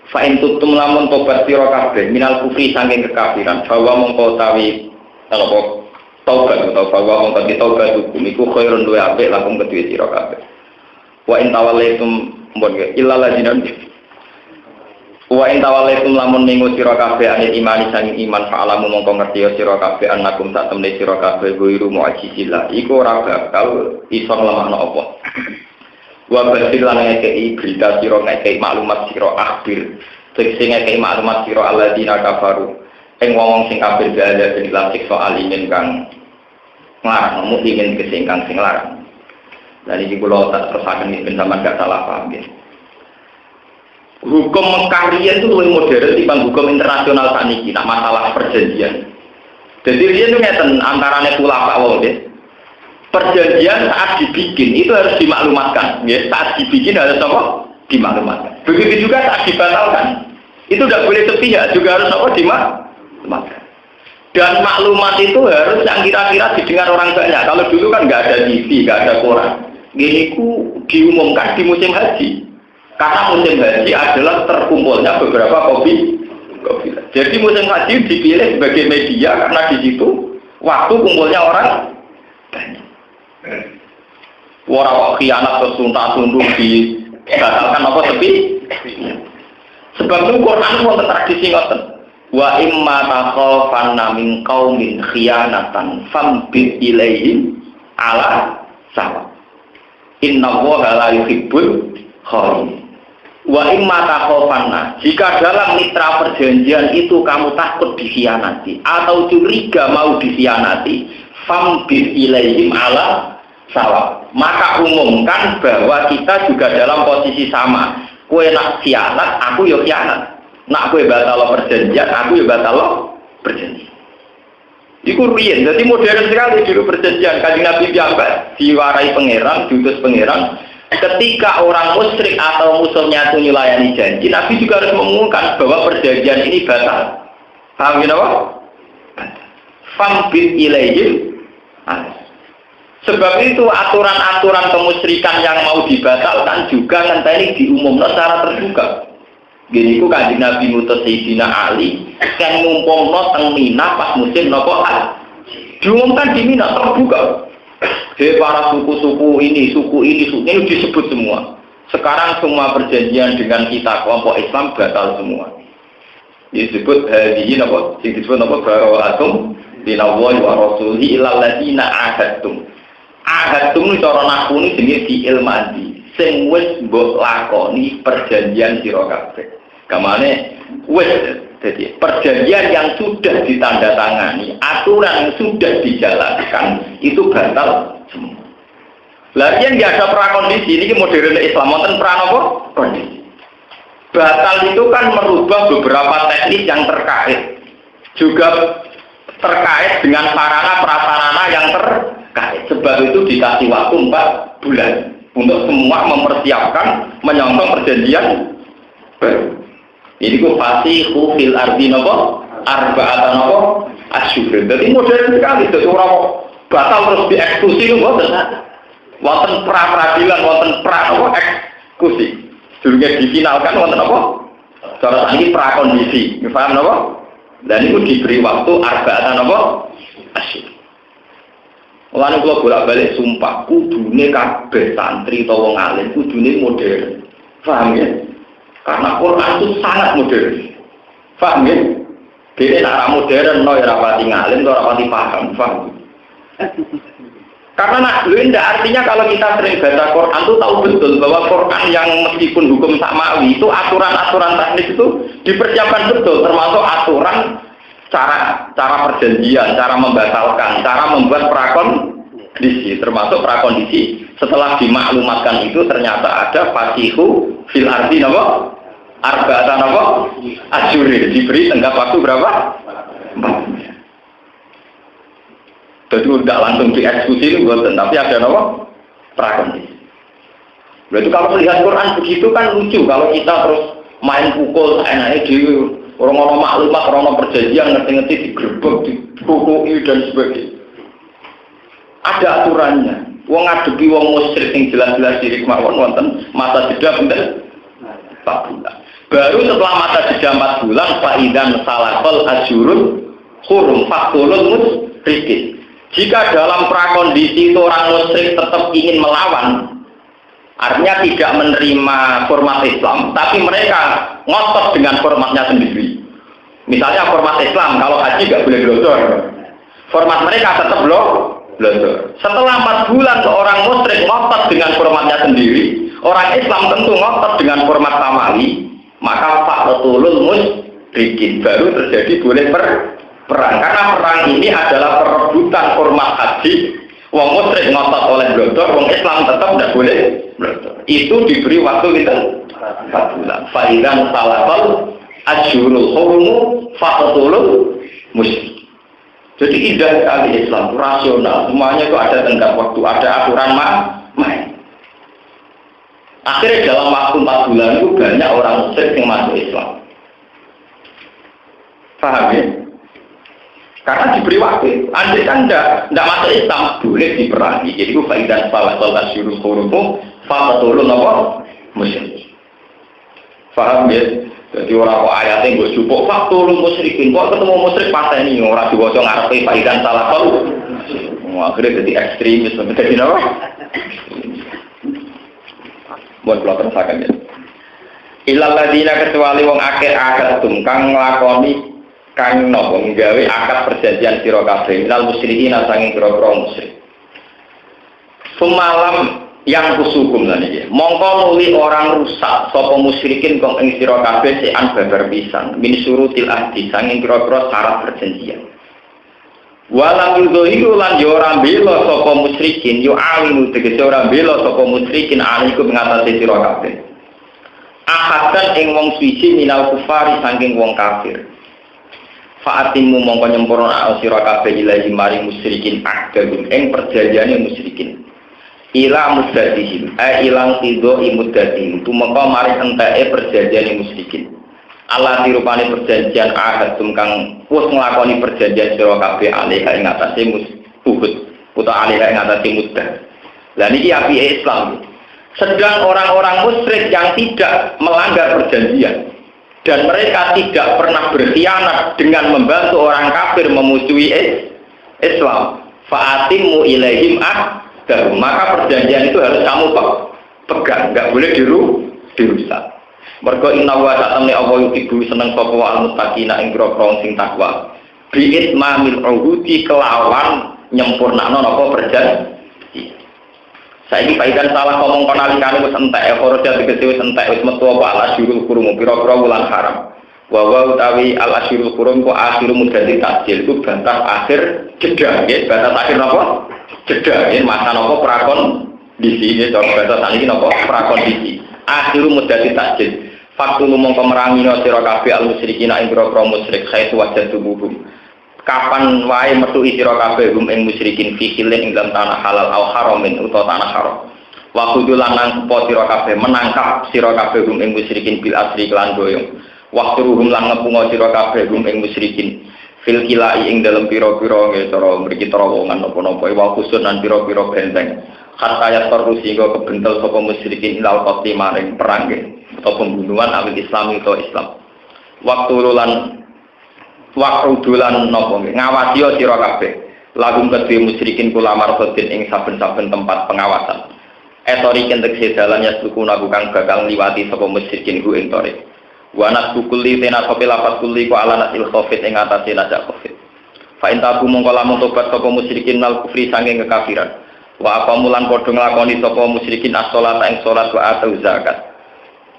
Fa in tubtum lamun tobat sira kabeh minal kufri saking kekafiran, bahwa mongko tawi apa taubat utawa bahwa mongko taubat hukum iku khairun luwih apik lakum kedue sira kabeh. Wa in tawallaitum mbon illa lajina Wa in tawallaitum lamun ningu sira kabeh anil imani sanging iman fa'alamu mongko ngerti sira kabeh annakum sak temne sira kabeh wiru mu'ajizillah iku ora bakal iso nglemahno apa. Wa basil lan ngekeki berita sira ngekeki maklumat sira akhir sing ngekeki maklumat sira alladzina kafaru ing wong sing kafir ada ing lan siksa alimin kang nglarang mukmin kesingkang sing larang. Lan iki kula tak terusaken iki ben sampeyan gak salah paham ya. Hukum Mekah riyen itu lebih modern dibanding hukum internasional saat ini, nak masalah perjanjian. Jadi riyen itu ngeten antarane ulama wong nggih. Perjanjian saat dibikin itu harus dimaklumatkan, nggih. Saat dibikin harus apa? Dimaklumatkan. Begitu juga saat dibatalkan. Itu tidak boleh sepihak, juga harus apa? Dimaklumatkan. Dan maklumat itu harus yang kira-kira didengar orang banyak. Kalau dulu kan nggak ada TV, nggak ada koran. Ini diumumkan di musim haji. Karena musim haji adalah terkumpulnya beberapa kopi. Jadi musim haji dipilih sebagai media karena di situ waktu kumpulnya orang banyak. Orang khianat tersuntak-suntuk dibatalkan apa tepi. Sebab itu Quran pun tradisi ngoten. Wa imma takhafanna min qaumin khianatan fambit ilaihim ala sawa. Innallaha la yuhibbul khairin. Wa imma takhafanna, jika dalam mitra perjanjian itu kamu takut dikhianati atau curiga mau dikhianati, fambir ilaihim ala sawa. Maka umumkan bahwa kita juga dalam posisi sama. Kowe nak khianat, aku yo khianat. Nak kowe batal perjanjian, aku yo batal perjanjian. Iku riyen, jadi modern sekali dulu perjanjian. Kanjeng Nabi piyambak diwarai pangeran, diutus pangeran. Ketika orang musyrik atau musuhnya itu melayani janji, Nabi juga harus mengumumkan bahwa perjanjian ini batal. Paham ya apa? Fambit ilaihim. Sebab itu aturan-aturan kemusyrikan yang mau dibatalkan juga nanti diumumkan secara terbuka. Gini ku Kanjeng Nabi ngutus Sayyidina Ali kan ngumpulno teng Mina pas musim napa diumumkan di Mina terbuka. Para suku ini disebut semua. Sekarang semua perjanjian dengan kita kelompok Islam batal semua. Disebut hadiyin apa? Disebut apa? Bara'atum minallahi wa rasulihi ilal ladzina ahadtum. Ahadtum ini cara naku ini jenenge fi'il madhi. Sing wis mbok lakoni perjanjian sira kabeh. Kamane wis jadi perjanjian yang sudah ditandatangani, aturan yang sudah dijalankan itu batal semua. Lagian nggak ada prakondisi, ini modern Islam, wonten apa? Kondisi. Batal itu kan merubah beberapa teknis yang terkait, juga terkait dengan sarana-prasarana yang terkait. Sebab itu dikasih waktu 4 bulan untuk semua mempersiapkan menyongsong perjanjian baru. Ini ku fasihu fil ardi napa arba'atan napa asyhur. Jadi modern sekali itu orang batal terus dieksekusi mboten. Wonten pra-peradilan, wonten pra-napa eksekusi. Durunge difinalkan wonten apa? Cara sakniki prakondisi. Paham napa? Dan itu diberi waktu arba'atan napa asyhur. Lan kula bolak-balik sumpah kudune kabeh santri utawa wong alim kudune modern. Paham ya? Karena Quran itu sangat modern. Paham ya? Dia nak modern, no ya rapati ngalim, no rapati paham. Paham? Karena nak dulu tidak artinya kalau kita sering baca Quran itu tahu betul bahwa Quran yang meskipun hukum samawi itu aturan-aturan teknis itu dipersiapkan betul, termasuk aturan cara perjanjian, cara membatalkan, cara membuat prakondisi, termasuk prakondisi setelah dimaklumatkan itu ternyata ada fasihu fil ardi napa arba'atan napa asyhur, diberi tenggat waktu berapa? 4. Jadi tidak langsung dieksekusi itu tapi ada napa prakondisi. Berarti kalau melihat Quran begitu kan lucu kalau kita terus main pukul enaknya di orang-orang maklumat, orang-orang perjanjian ngerti-ngerti digerebek, dipukuli dan sebagainya. Ada aturannya. Wong ngadepi wong musyrik yang jelas-jelas diri kemauan wonten masa jeda pinten 4 bulan. Baru setelah masa jeda 4 bulan faidan salakal asyurul hurum fakulul musyrikin. Jika dalam prakondisi itu orang musyrik tetap ingin melawan, artinya tidak menerima format Islam, tapi mereka ngotot dengan formatnya sendiri. Misalnya format Islam, kalau haji nggak boleh glosor. Format mereka tetap glosor. Setelah 4 bulan seorang musyrik ngotot dengan formatnya sendiri, orang Islam tentu ngotot dengan format samawi, maka faqtulul musyrikin baru terjadi boleh perang. Karena perang ini adalah perebutan format haji. Wong musyrik ngotot oleh glosor, wong Islam tetap tidak boleh glosor. Itu diberi waktu kita 4 bulan. Fa'idan salafal asyurul hurumu faqtulul musyrik. Jadi indah sekali Islam, itu rasional. Semuanya itu ada tenggat waktu, ada aturan main. Akhirnya dalam waktu 4 bulan itu banyak orang musyrik yang masuk Islam. Paham ya? Karena diberi waktu. Andai kan tidak masuk Islam, boleh diperangi. Jadi itu fa'idan salafal asyurul hurumu faqtulul musyrik. Paham ya? Jadi orang kok ayatnya gue jupuk faktor musyrikin, kok ketemu musyrik pas ini orang diwaca ngarepe faidan salah kalau akhirnya jadi ekstremis, jadi apa? Buat pelakon sakan ya. Ilal ladina kecuali wong akeh akad kang nglakoni kang napa nggawe akad perjanjian sira kabeh minal musyrikin sanging pira-pira musyrik. Semalam yang kusukum lan iki mongko nuli orang rusak sapa musyrikin kang ing sira kabeh sean babar pisan min surutil ahdi sanging kira-kira syarat perjanjian walam yudhiru lan yo ora bela sapa musyrikin yo alimu tegese ora bela sapa musyrikin aliku ngatasi sira kabeh ahadan ing wong suci minal kufari sanging wong kafir faatimu mongko nyempurna sira kabeh ilahi maring musyrikin akdun ing perjanjiane musyrikin ila muddatihim ilang tido imuddatihim tumeka mari enteke perjanjian musyrikin Allah dirupane perjanjian ahad kang wis nglakoni perjanjian sira kabeh alih ing atase Uhud utawa alih ing atase muddah. Lah niki apike Islam. Sedang orang-orang musyrik yang tidak melanggar perjanjian dan mereka tidak pernah berkhianat dengan membantu orang kafir memusuhi Islam. Fa'atimu ilaihim dan maka perjanjian itu harus kamu pegang, nggak boleh dirusak. Mergo inna wa ta'ala Allah yuhibbu seneng sapa al muttaqina ing grogro sing takwa. Bi itmamil uhudi kelawan nyempurnakno napa perjanjian. Saiki paikan salah ngomong konalikane wis entek, foroja tegese wis entek, wis metu apa al asyurul hurum pira-pira wulan haram. Wa utawi al asyurul hurum ku akhiru mudati tajil itu batas akhir jeda nggih, batas akhir napa? Jeda ini masa nopo prakon di sini cara bahasa tadi nopo prakondisi akhiru mudati tajid faktu lumong pemerangino sira kabeh al musyrikin ing pira-pira musyrik khaitu wajad tubuhum kapan wae metu sira kabeh hum ing musyrikin fi hilin ing dalam tanah halal au haramin utawa tanah haram wa kudulan nang po sira kabeh menangkap sira kabeh hum ing musyrikin bil asri lan doyong waktu ruhum lan ngepungo sira kabeh hum ing musyrikin fil kilai ing dalam piro-piro nggih cara mriki terowongan napa-napa wa khusun lan piro-piro benteng kata ya terus sehingga kebentel sapa musyrikin ilal qati maring perang nggih atau pembunuhan awil Islam atau Islam waktu dulan napa nggih ngawasi sira kabeh lagum kedhe musyrikin kula marhodin ing saben-saben tempat pengawasan etori kentek sedalan ya suku kang bakal liwati sapa musyrikin ku ing tore wanas bukuli tena sopi lapat kuli ku ala nasil khofit ing atasi najak khofit fa intabu mongko lamun tobat sapa musyrikin nal kufri sanging kekafiran wa apa mulan padha nglakoni sapa musyrikin as-shalat ing salat wa atau zakat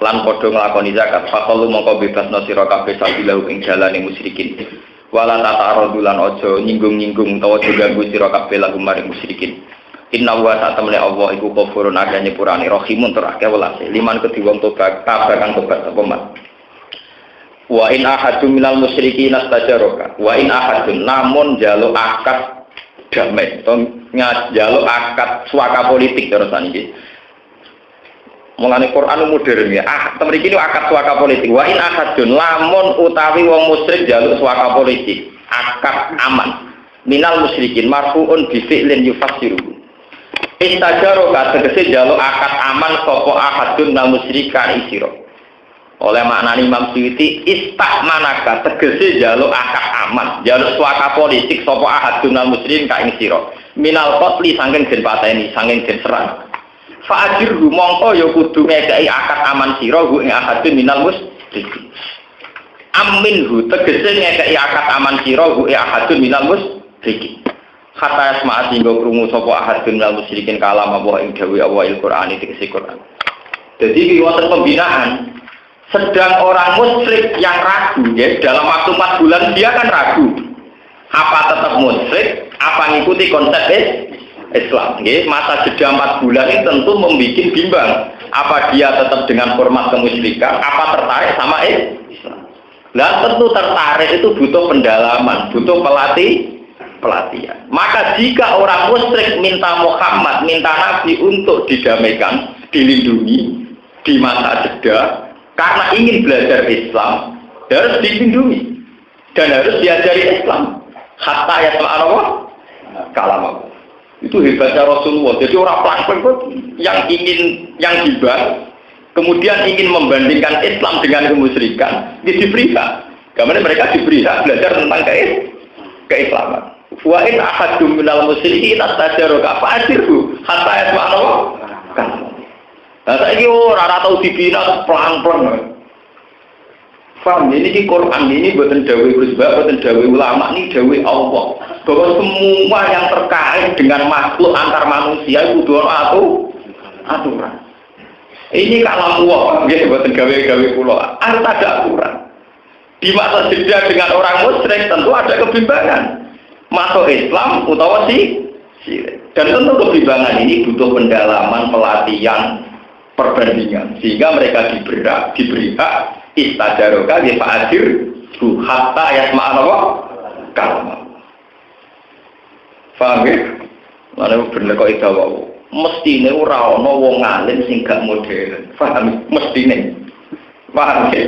lan padha nglakoni zakat fa qalu mongko bebasno sira kabeh sabilahu ing dalane musyrikin wala ta'arudulan aja nyinggung-nyinggung utawa ganggu sira kabeh lagu maring musyrikin inna wa ta'ala Allah iku ghafurun agane purane rahimun tur akeh welase liman kedhi wong tobat kabeh kang tobat sapa man wa in ahadun minal musyrikin astajaraka wa in ahadun namun jaluk akad damai to njaluk akad suaka politik terus niki mulane Quran modern ya mriki niku akad suaka politik wa in ahadun lamun utawi wong musyrik jaluk suaka politik akad aman minal musyrikin marfuun bi fi'lin yufassiru istajaraka tegese jaluk akad aman sapa ahadun minal musyrikan isira oleh maknani Imam Suyuti istahmanaka tegese jaluk akad aman jaluk suaka politik sapa ahadun al muslimin ka ing sira minal qatli saking den pateni saking den serang fa ajirhu mongko ya kudu ngekeki akad aman sira ing ahadun minal musyrikin. Aminhu tegese ngekeki akad aman sira hu ahadun minal musyrikin. Kata asma singgo krungu sapa ahadun minal musyrikin kalam apa ing dawuh Allah Al-Qur'an iki Quran. Jadi iki wonten pembinaan. Sedang orang musyrik yang ragu ya, dalam waktu 4 bulan dia kan ragu. Apa tetap musyrik, apa ngikuti konsep Islam. Ya, masa jeda 4 bulan ini tentu membuat bimbang. Apa dia tetap dengan format kemusyrikan, apa tertarik sama Islam. Nah tentu tertarik itu butuh pendalaman, butuh pelatihan. Maka jika orang musyrik minta Muhammad, minta Nabi untuk didamaikan, dilindungi di masa jeda, karena ingin belajar Islam, harus dilindungi dan harus diajari Islam. Hatta ya Allah kalam. Itu hebatnya Rasulullah. Jadi orang pelak-pelak yang dibahas, kemudian ingin membandingkan Islam dengan kemusyrikan, diberi hak. Karena mereka diberi hak belajar tentang keislaman. Wa in ahadum minal musyrikin istajaraka fa'ajirhu hatta yasma'na kalam. Nah, saiki ora tau dibina pelan-pelan. Paham, ini Quran ini buatan dawai Gusbah, buatan dawai ulama, ini dawai Allah. Bahwa semua yang terkait dengan makhluk antar manusia itu dua aturan. Ini kalam Allah, ya buatan dawai pulau. Harus ada aturan. Di masa jeda dengan orang musyrik tentu ada kebimbangan. Masuk Islam utawa syirik. Dan tentu kebimbangan ini butuh pendalaman, pelatihan, perbandingan. Sehingga mereka diberi hak istajaroka di fa'adir hatta yasma'ana wa kalam. Paham ya? Lalu bener kok itu wau. Mestine ora ana wong alim sing gak modern. Paham? Mestine. Paham ya?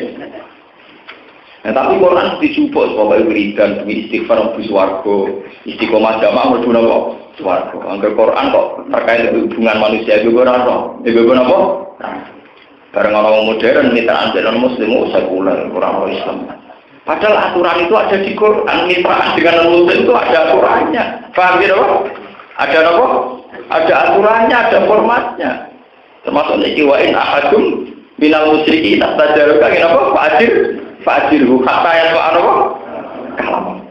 Nah, tapi Quran dijupuk sebagai wiridan demi istighfar mlebu swarga, istiqomah jamaah mlebu napa? Swarga. Angger Quran kok terkait hubungan manusia itu ora ono. Iku napa? Bareng orang modern mitraan dengan muslim sekuler orang Islam. Padahal aturan itu ada di Quran. Mitraan dengan muslim itu ada aturannya. Paham gitu? Ada apa? Ada aturannya, ada formatnya. Termasuk niki wa in ahadum minal musyrikin istajaraka kenapa? Fa'ajirhu hatta yasma'na kalam.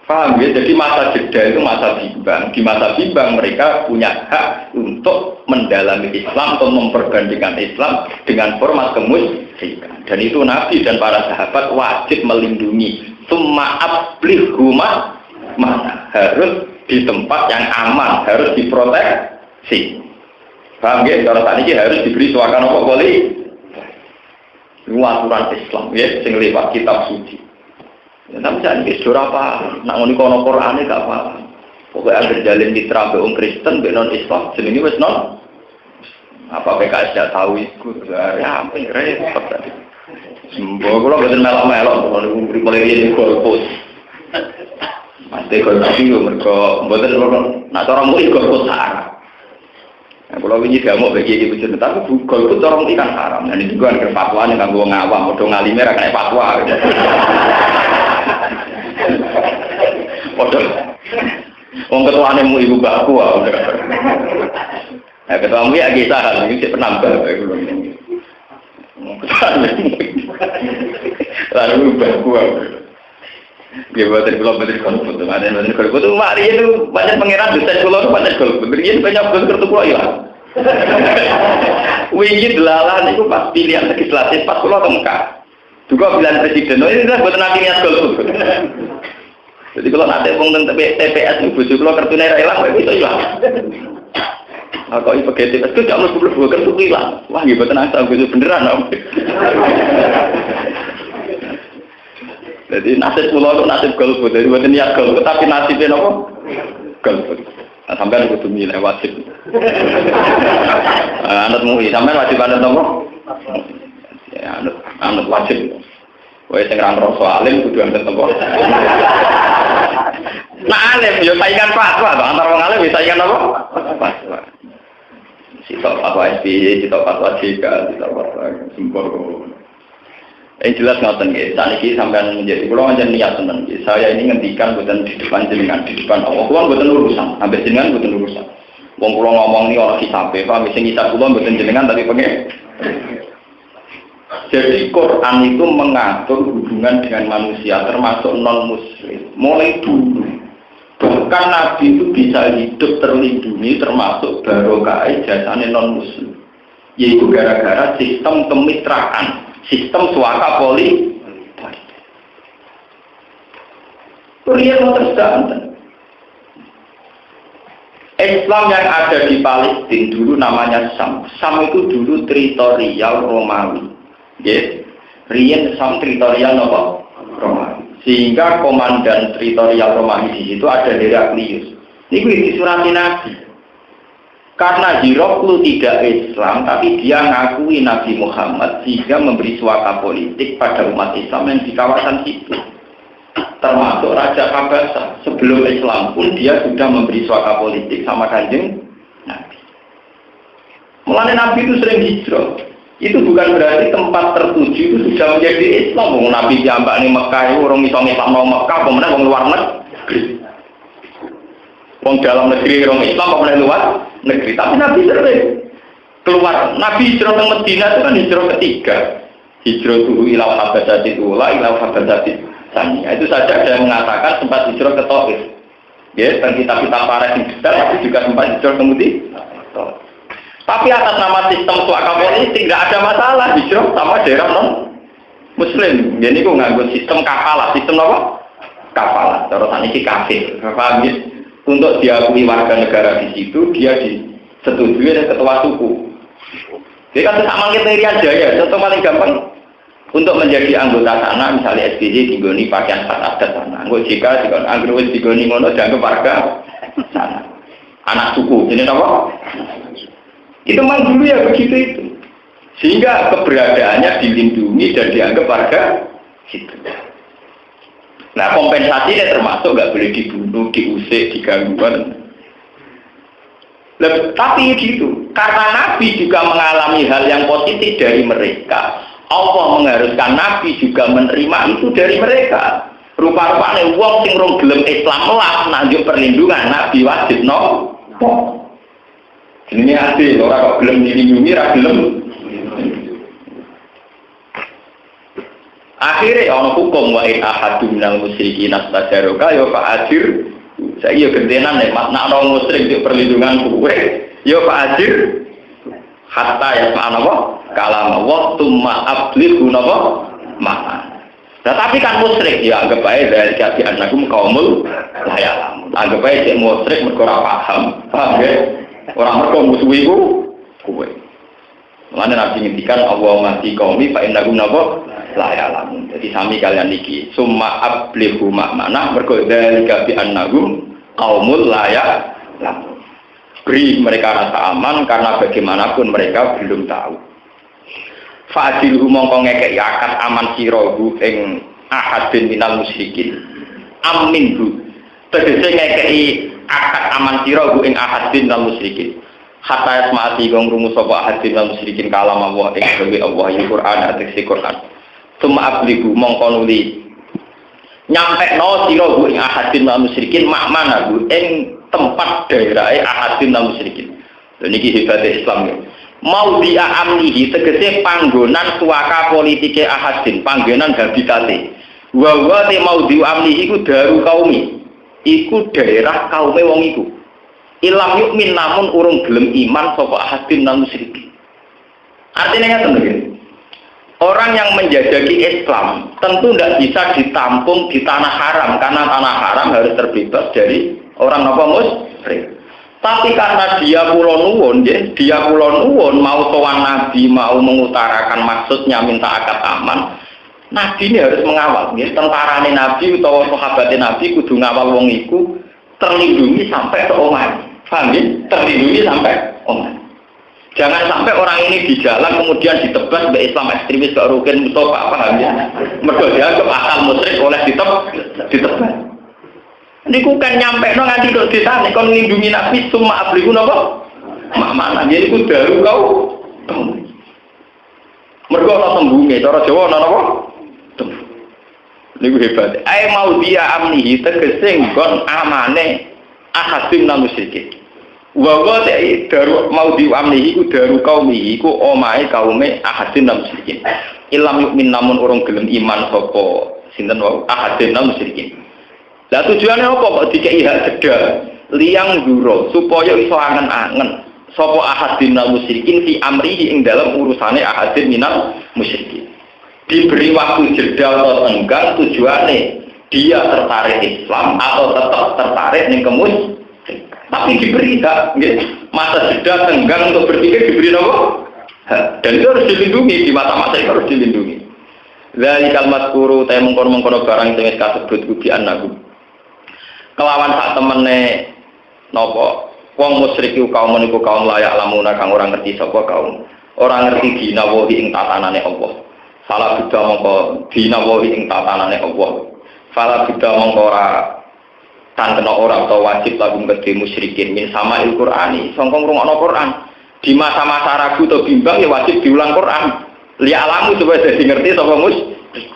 Paham ya? Jadi masa jeda itu masa bimbang. Di masa bimbang mereka punya hak untuk mendalami Islam atau memperbandingkan Islam dengan format kemusyrikan. Dan itu Nabi dan para sahabat wajib melindungi. Summa ablighu mana harus di tempat yang aman, harus diproteksi. Paham ya? Kalau saat ini harus diberi suakan apa boleh? Ini aturan Islam ya, sing lewat kitab suci. Ya, tapi saya ini sudah apa? Nak ngoni kono Quran ini gak apa. Pokoknya agar jalin mitra beung Kristen, be non Islam. Jadi ini wes non. Apa PKS tidak tahu itu? Ya, apa ini repot tadi. Sembuh, kalau betul melok-melok, kalau beri pelirian golput. Masih golput itu mereka betul nak orang murid golput haram. Kalau ini gak mau bagi ibu cerita, tapi golput orang murid kan haram. Dan itu juga ada fatwa yang gak ngawam, udah ngalimer kayak fatwa. Padahal wong ketuane mu ibu baku wae. Nah, ketuamu ya kisah iki sik penambah kowe kulo. Lalu baku wae. Dia buat betul kalau betul ada betul kalau betul mari itu banyak pangeran dosen kulo itu banyak kalau betul banyak betul kulo hilang. Wingi delalah niku pas pilihan legislatif pas kulo ke Mekah. Juga pilihan presiden, ini kan buat nanti niat golput. Jadi kalau nanti tentang TPS itu bujuk kalau kartunya hilang, itu hilang. Kalau itu pakai TPS itu jangan lupa kartu hilang. Wah, gitu tenang sama bujuk beneran, om. Jadi nasib pulau itu nasib golput, jadi buat niat golput, tapi nasibnya apa? Golput. Nah, sampai ada kutu nilai wajib. Anak muhi, sampai wajib anak nomor. Ya, anut wajib. Wae sing ra ngrasa alim kudu anut apa? Nah, alim yo saingan fatwa, antar wong alim bisa saingan apa? Fatwa. Sitok apa SPY, sitok fatwa jika, sitok fatwa sembrono. Jelas ngoten nggih. Saniki sampean menjadi kula pancen niat tenan nggih. Saya ini ngendikan boten di depan jenengan, di depan Allah. Kula boten urusan, ambek jenengan boten urusan. Wong kula ngomong ni ora hisabe, paham sing hisab kula boten jenengan tapi pengen. Jadi Quran itu mengatur hubungan dengan manusia termasuk non-muslim. Mulai dulu. Bahkan Nabi itu bisa hidup terlindungi termasuk barokah jasane non-muslim. Yaitu gara-gara sistem kemitraan, sistem suaka politik. Kurian mau terus Islam yang ada di Palestina dulu namanya Sam. Sam itu dulu teritorial Romawi. Yes. Rian Sam teritorial apa? Romawi. Sehingga komandan teritorial Romawi di situ ada Heraklius. Ini disurati Nabi. Karena Heraklius tidak Islam, tapi dia ngakui Nabi Muhammad sehingga memberi suaka politik pada umat Islam yang di kawasan situ. Termasuk Raja Habasah. Sebelum Islam pun dia sudah memberi suaka politik sama Kanjeng Nabi. Mulanya Nabi itu sering hijrah. Itu bukan berarti tempat tertuju itu sudah menjadi Islam. Nabi diambak nih Mekah itu orang Islam mau Mekah, kemudian orang luar negeri. Orang dalam negeri orang Islam, kemudian luar negeri. Tapi Nabi sering keluar. Nabi hijrah ke Medina itu kan hijrah ketiga. Hijrah tuh ilau habasati ula, ilau habasati sania. Itu saja ada yang mengatakan sempat hijrah ke Taif. Ya, dan kitab-kitab para yang detail itu juga sempat hijrah kemudian. Tapi atas nama sistem suaka politik tidak ada masalah hijrah sama daerah non Muslim. Jadi aku nganggo sistem kafalah, sistem apa? Kafalah. Terus ini kafir. Paham ya? Untuk diakui warga negara di situ, dia disetujui oleh ketua suku. Jadi kan sama kita Irian Jaya, contoh paling gampang untuk menjadi anggota sana, misalnya SBY digoni pakaian adat sana, anggota JK anggota digoni ngono dianggap warga sana, anak suku. Ini apa? Itu memang dulu ya begitu itu. Sehingga keberadaannya dilindungi dan dianggap warga situ. Nah kompensasinya termasuk nggak boleh dibunuh, diusik, digangguan. Tapi gitu, karena Nabi juga mengalami hal yang positif dari mereka. Allah mengharuskan Nabi juga menerima itu dari mereka. Rupa-rupanya wong sing rong gelem Islam lah nanjuk perlindungan Nabi wajib no. Ini adil, orang kok belum dilindungi, orang belum. Akhirnya orang hukum wa in ahadu minal musyrikin astajaroka ya Pak Hadir. Saya gentenan nek makna orang musyrik di perlindungan kowe. Ya Pak Hadir. Hatta ya apa? Kalam waktu ma'ablighu napa? Ma'a. Nah, tapi kan musyrik ya anggap ae dari jadi anakku kaumul layak. Anggap ae cek musyrik mergo ora paham. Paham ya? Orang mereka musuh itu kowe. Mana Nabi ngendikan Allah mati kaumi fa innakum napa la ya'lamun. Jadi sami kalian niki summa ablighu makna mergo dalika bi annahum qaumul la ya'lamun. Beri mereka rasa aman karena bagaimanapun mereka belum tahu. Fa'adilhu mongko ngekek akad aman sirahu ing ahadin minal musyrikin. Aminhu. Tegese ngekeki akad aman sirahu ing ahadin minal musyrikin. Hatta yasma'ati gong rumus sapa ahadin minal musyrikin kalam Allah ing dewe Allah ing Quran atase Quran. Summa abligu mongko nuli nyampekno sirahu ing ahadin minal musyrikin makmana ing tempat daerah ahadin minal musyrikin. Lha niki hebate Islam ya. Mau dia amnihi tegese panggonan suaka politike ahadin, panggonan habitate. Wa te mau dia amnihi iku daru kaumi. Iku daerah kaume wong iku. Ilam yukmin namun urung gelem iman sapa ahadin nang musyrikin. Artinya ngaten lho. Orang yang menjajaki Islam tentu tidak bisa ditampung di tanah haram karena tanah haram harus terbebas dari orang apa musyrik. Tapi karena dia pulau nuwun mau sowan Nabi, mau mengutarakan maksudnya minta akad aman, Nabi ini harus mengawal. Tentarane Nabi atau sahabatnya Nabi kudu ngawal wong iku terlindungi sampai ke omah. Paham ya? Terlindungi sampai omah. Jangan sampai orang ini di jalan kemudian ditebas oleh Islam ekstremis ke Rukin Mustafa, paham ya? Mergo dia asal musyrik oleh ditebas. Niku kan nyampe no nganti kok disane kon nglindungi Nabi summa abliku napa? Makna jadi ku daru kau. Mergo ana tembunge cara Jawa ana napa? Niku hebat. Mau dia amnihi tegese nggon amane ahadin nang musyrikin. Wa daru mau diamlihi ku daru kaumihi ku omahe kaume ahadin nam musyrikin. Ilam yukmin namun urung gelem iman sapa sinten wau ahadin nam musyrikin. Lah tujuane apa kok dikei hak jeda liang duro supaya iso angen-angen sapa ahadin nam musyrikin fi amrihi ing dalam urusane ahadin minal musyrikin. Diberi waktu jeda atau enggang tujuane dia tertarik Islam atau tetap tertarik ning kemus. Tapi diberi hak, masa jeda tenggang untuk berpikir diberi apa? Dan itu harus dilindungi, di masa-masa itu harus dilindungi. Dari kalimat kuru, saya mengkono-mengkono barang yang kasebut kubian aku. Kelawan sak temene nopo, wong musyrik kaum meniku kaum layak lamuna kang orang ngerti sapa kaum. Orang ngerti dinawahi ing tatanane Allah. Salah beda mongko dinawahi ing tatanane Allah. Salah beda mongko ora tan kena ora atau wajib lagu kedhe musyrikin min sama Al-Qur'ani sangka ngrungokno Quran di masa-masa ragu atau bimbang ya wajib diulang Quran li alamu supaya dadi ngerti sapa musyrik.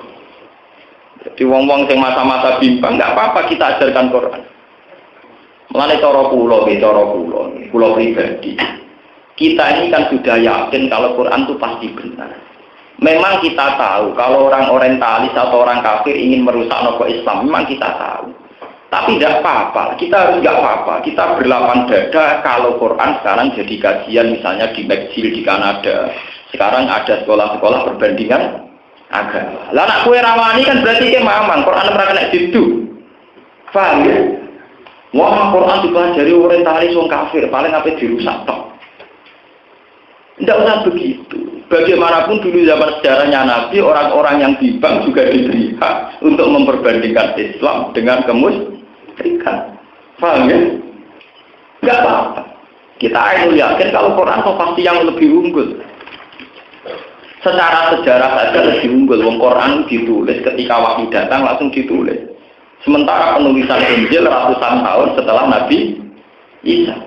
Jadi wong-wong sing masa-masa bimbang enggak apa-apa kita ajarkan Quran. Mulane cara kula pribadi kita ini kan sudah yakin kalau Quran itu pasti benar. Memang kita tahu kalau orang orientalis atau orang kafir ingin merusak nopo Islam, memang kita tahu. Tapi tidak apa-apa, kita harus nggak apa-apa. Kita berlapang dada kalau Quran sekarang jadi kajian misalnya di McGill di Kanada. Sekarang ada sekolah-sekolah perbandingan agama. Lah anak kue rawani kan berarti ke mamang Quran mereka kena situ. Paham ya? Wah Quran dipelajari orientalis wong kafir, paling apa dirusak tok. Tidak usah begitu. Bagaimanapun dulu zaman sejarahnya Nabi, orang-orang yang bimbang juga diberi hak untuk memperbandingkan Islam dengan kemusyrikan. Paham ya? Enggak apa-apa. Kita ingin yakin kalau Quran itu pasti yang lebih unggul. Secara sejarah saja lebih unggul. Wong Quran ditulis ketika wahyu datang langsung ditulis. Sementara penulisan Injil ratusan tahun setelah Nabi Isa.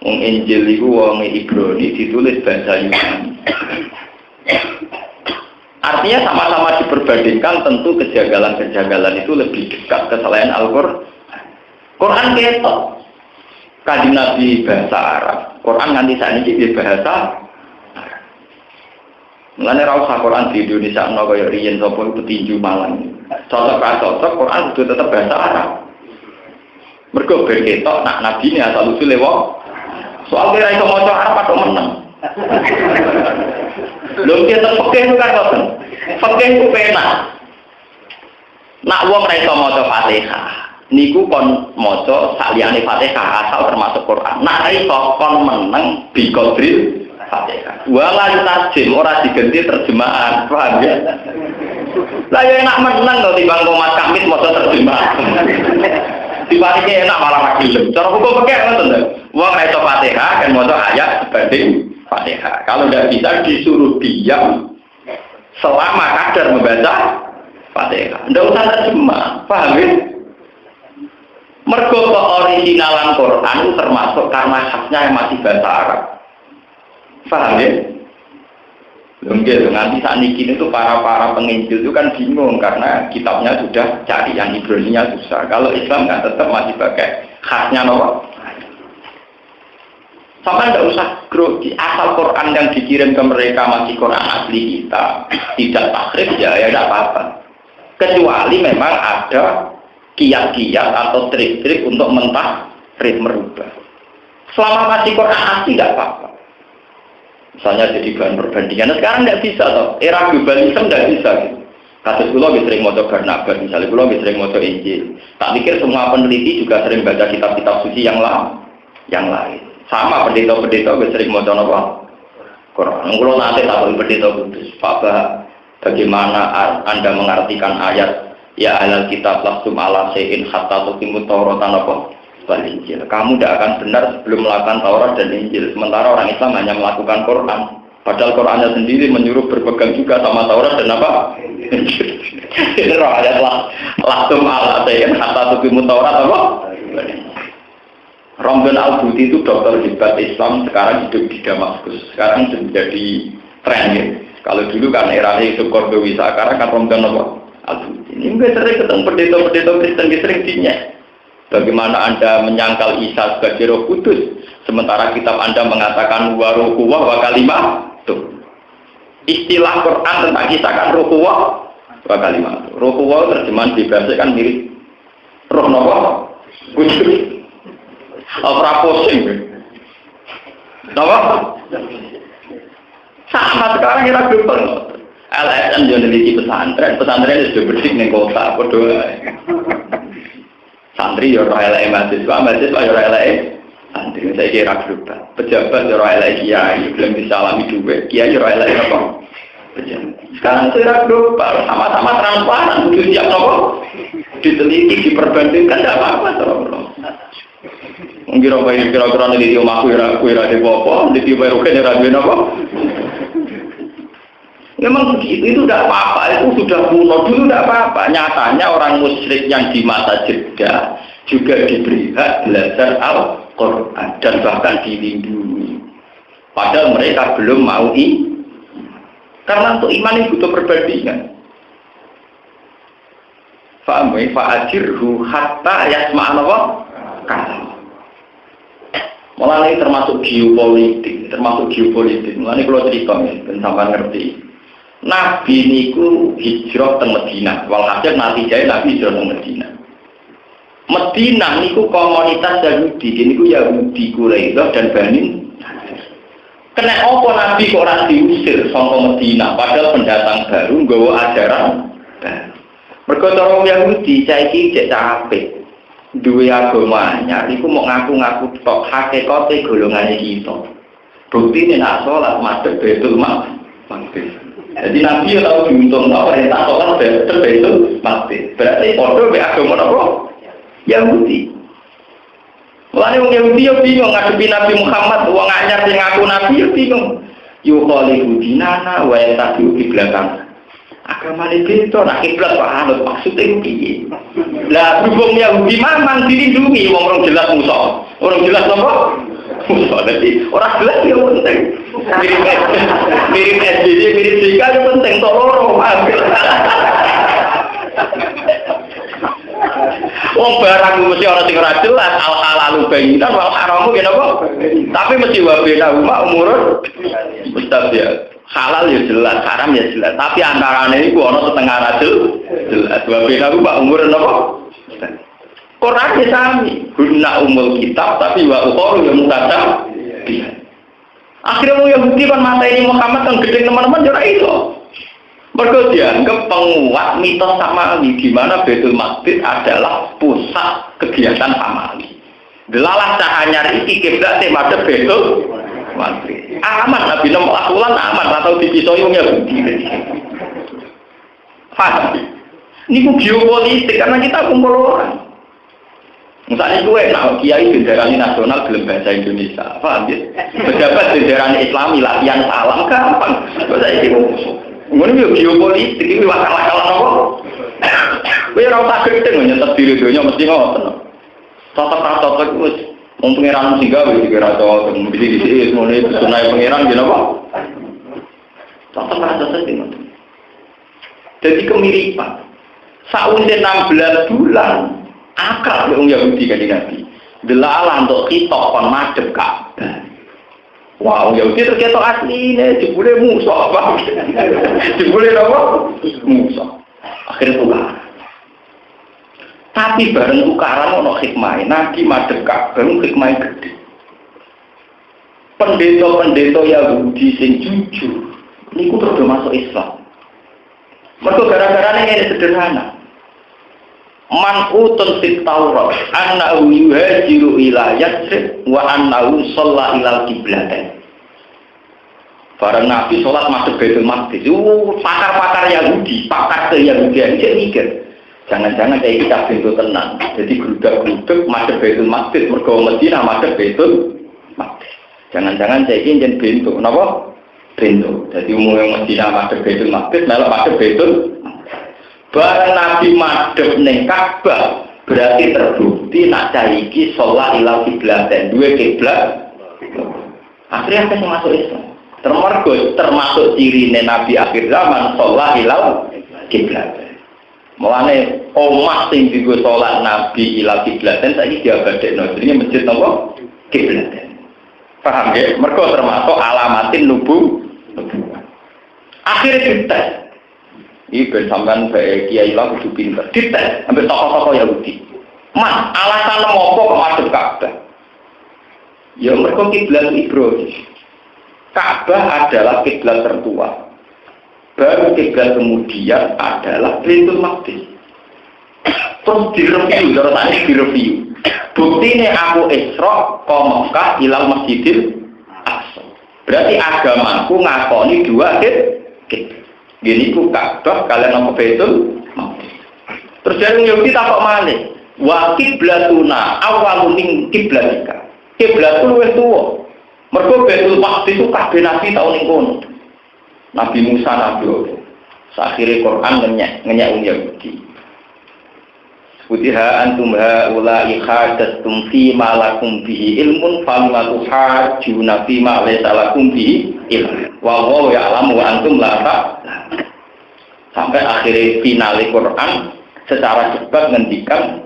Wong Injil itu wong Ibrani ditulis bahasa Yunani. Artinya sama-sama diperbandingkan tentu kejanggalan-kejanggalan itu lebih dekat ke selain Al-Qur'an. Quran ketok. Kanjeng Nabi bahasa Arab. Quran nganti saat ini bahasa Arab. Mulane ra usah Quran di Indonesia ana kaya riyen sapa petinju Malang. Cocok ra cocok Quran kudu tetep bahasa Arab. Mergo ben ketok nak nabine asal usule wong soal kira iso maca Arab atau menang. Lho kita fikih itu kan ngoten. Fikih itu penak. Nak wong ra iso maca Fatihah, niku kon maca saliyane Fatihah asal termasuk Quran. Nak ra iso kon meneng bi qadril Fatihah. Wala tarjim ora diganti terjemahan, paham ya? Lah ya enak meneng kok timbang Mas Kamit maca terjemahan. Dibandingnya enak malah lagi. Cara hukum fikih ngoten lho. Wong nek Fatihah kan maca ayat sebanding Fatihah. Kalau tidak bisa disuruh diam selama kadar membaca Fatihah. Tidak usah terjemah, paham ya? Mergo keoriginalan Quran itu termasuk karena khasnya yang masih bahasa Arab. Paham ya? Mungkin nanti saat ini itu para penginjil itu kan bingung karena kitabnya sudah cari yang Ibrani-nya susah. Kalau Islam kan tetap masih pakai khasnya nopo. Sampai tidak usah grogi, asal Quran yang dikirim ke mereka masih Quran asli kita, tidak tahrif ya tidak apa-apa. Kecuali memang ada kiat-kiat atau trik-trik untuk mentahrif merubah. Selama masih Quran asli tidak apa-apa. Misalnya jadi bahan perbandingan. Nah, sekarang tidak bisa toh. Era globalisme tidak bisa. Gitu. Kasus kula sering maca Barnabas, misalnya kula sering maca Injil. Tak pikir semua peneliti juga sering baca kitab-kitab suci yang lain. Sama pendeta-pendeta sering maca napa? Quran. Kula nanti takon pendeta kudus, Pak, bagaimana Anda mengartikan ayat ya ahlal kitab lastum ala sein hatta tuqimut taurata napa? Injil. Kamu tidak akan benar sebelum melakukan Taurat dan Injil. Sementara orang Islam hanya melakukan Quran. Padahal Qurannya sendiri menyuruh berpegang juga sama Taurat dan apa? Ini roh ayat lastum ala sein hatta tuqimut Taurat apa? Romben Al-Buti itu dokter hebat Islam, sekarang hidup di Damaskus. Sekarang sudah menjadi tren ya. Kalau dulu kan era itu Kordowi, sekarang kan Romben Al-Buti. Ini mungkin sering ketemu pendeta-pendeta Kristen sering dinya. Bagaimana Anda menyangkal Isa sebagai Roh Kudus, sementara kitab Anda mengatakan wa ruhuwah wa kalimah. Tuh. Istilah Quran tentang Isa kan ruhuwah wa kalimah. Ruhuwah terjemahan bebasnya kan mirip roh nopo kudus. Ora pusing. Nopo? Sama sekarang kita global. LSM yang meneliti pesantren itu sudah bersih ning kota, padha. Santri ya ora elek mahasiswa ya ora elek santri. Saya kira global. Pejabat ya ora elek kiai, belum disalami duit. Kiai ya ora elek apa? Pejabat. Sekarang secara global sama-sama transparan, kudu siap nopo? Diteliti, diperbandingkan tidak apa-apa terus. Kira-kira neliti omahku ya ora de apa, neliti baru kan ora duwe napa. Memang begitu, itu tidak apa-apa, itu sudah kuno, dulu tidak apa-apa. Nyatanya orang musyrik yang di masa jeda juga diberi hak belajar Al-Quran dan bahkan dilindungi. Padahal mereka belum mau karena untuk iman itu butuh perbandingan. Fa'ajirhu hatta yasma'an Allah kalam. Mulai termasuk geopolitik. Mulai kalau cerita nih, sampai ngerti. Nabi niku hijrah ke Madinah. Walhasil natijahnya Nabi hijrah ke Madinah. Madinah niku komunitas Yahudi. Niku Yahudi Quraisyah dan Bani. Kena apa Nabi kok ora diusir saka Madinah padahal pendatang baru nggawa ajaran baru. Mergo cara Yahudi saiki cek capek. Duwe agama anyar iku mau ngaku-ngaku tok hakikate golongane kita. Buktine nak salat madhep Baitul Maqdis. Jadi Nabi tahu diuntung apa perintah sholat betul mati. Berarti bodoh be agama apa? Yahudi. Mulane wong Yahudi yo bingung ngadepi Nabi Muhammad wong anyar sing ngaku Nabi yo bingung. Yo khalifu dinana wa yatabi'u kiblatana. Agama iki to nak kiblat kok anut maksudnya piye? Lah berhubung Yahudi mamang dilindungi wong ora jelas musuh. Ora jelas apa? Musuh dadi ora jelas yo penting. Mirip SBY, mirip Jika itu penting, tolong wong barang mesti orang sing ora jelas, al-halalu bayinan wal haramu ya napa? Tapi mesti wabena umurun mustabiat. Halal ya jelas, haram ya jelas. Tapi antarane iku ana setengah rajul jelas. Wabena umurun napa? Quran ya sami. Guna umul kitab tapi wa ukhra ya mutatab. Akhirnya mau Yahudi kan mata ini Muhammad yang gede teman-teman jora itu. Mereka dianggap penguat mitos Samawi di mana Baitul Maqdis adalah pusat kegiatan Samawi. Delalah cahanya riki kiblat madhep Baitul Maqdis. Aman Nabi Muhammad aman atau dipisoi wong Yahudi. Paham? Ini geopolitik karena kita kumpul orang. Misalnya gue, nah kiai benderani nasional belum bahasa Indonesia, paham ya? Pejabat benderani Islami latihan salam gampang. Saya itu, ini geopolitik ini wakal-wakalan apa? Gue rasa gede nyetet diri dunia mesti ngotot. Totok itu, untuk pengiran singgah, dikira totok, bisa semuanya sunai pengiran gimana pak? Totok itu. Jadi kemiripan. Sausnya 16 bulan. Akal orang Yahudi kan Nabi delalah untuk kita kon madhep Ka'bah. Wow, Yahudi terketok asline jebule musuh apa? Jebule apa? Musuh. Akhirnya tukar. Tapi bareng tukaran ono hikmah. Nabi madhep Ka'bah hikmah gede. Pendeta-pendeta Yahudi sing jujur niku terus masuk Islam. Mergo gara-garane ngene sederhana. Man utun fit Taurat annahu yuhajiru ila Yatsrib wa annahu shalla ila qiblatain. Barang Nabi sholat masuk Baitul Maqdis. Pakar-pakar Yahudi, pakar ke-Yahudian dia mikir. Jangan-jangan kayak kita bentuk tenang. Jadi gerudak-geruduk masuk Baitul Maqdis, mergo Madinah masuk Baitul Maqdis. Jangan-jangan saya ini jadi bentuk, kenapa? Bentuk. Jadi umumnya Madinah masuk Baitul Maqdis, malah masuk Baitul. Barang Nabi madhep ning Ka'bah berarti terbukti nak saiki sholat ila kiblat dan dua kiblat. Akhirnya apa masuk Islam? Termasuk ciri Nabi akhir zaman sholat ila kiblat. Mulane omah sing dienggo salat Nabi ila kiblaten saiki diabadekno jenenge masjid napa? Kiblaten. Paham ya? Mergo termasuk alamatin nubuwah. Akhirnya dites. Ini ben sampean bae kiai lah kudu pinter. Dites sampai tokoh-tokoh Yahudi. Mas, alasan apa kok masuk Ka'bah? Ya mergo kiblat Ibrahim. Ka'bah adalah kiblat tertua. Baru kiblat kemudian adalah Baitul Maqdis. Terus direview, terus tadi direview. Bukti ini aku Isra ke Mekah ilal Masjidil Aqsa. Berarti agamaku ngakoni dua kiblat. Gini ku Ka'bah kalian nama Baitul Maqdis. Terus dari Yahudi takok malih. Wa kiblatuna awalun min kiblatika. Kiblat itu luwih tuwa. Mergo Baitul Maqdis itu kabeh nabi tau ning kono. Nabi Musa, Nabi Ibrahim. Akhirnya Quran ngenyak Yahudi. Sutiha antum haula'i khadastum fi ma lakum bihi ilmun famma tuhajjuna fi ma laysa lakum bihi ilmun. Wa huwa ya'lamu wa antum la ta'lamun. Sampai akhirnya finale Quran secara cepat ngendikan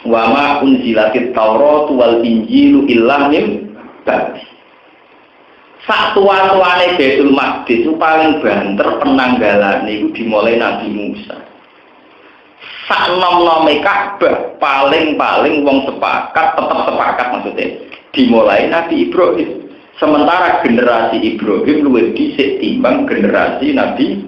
wa ma unzilatit Taurat wal Injilu illa min ba'di. Sak-tuane Baitul Maqdis itu paling banter penanggalan itu dimulai Nabi Musa. Sak nom-nome Ka'bah paling wong sepakat, tetap sepakat maksudnya dimulai Nabi Ibrahim. Sementara generasi Ibrahim luwih dhisik timbang generasi Nabi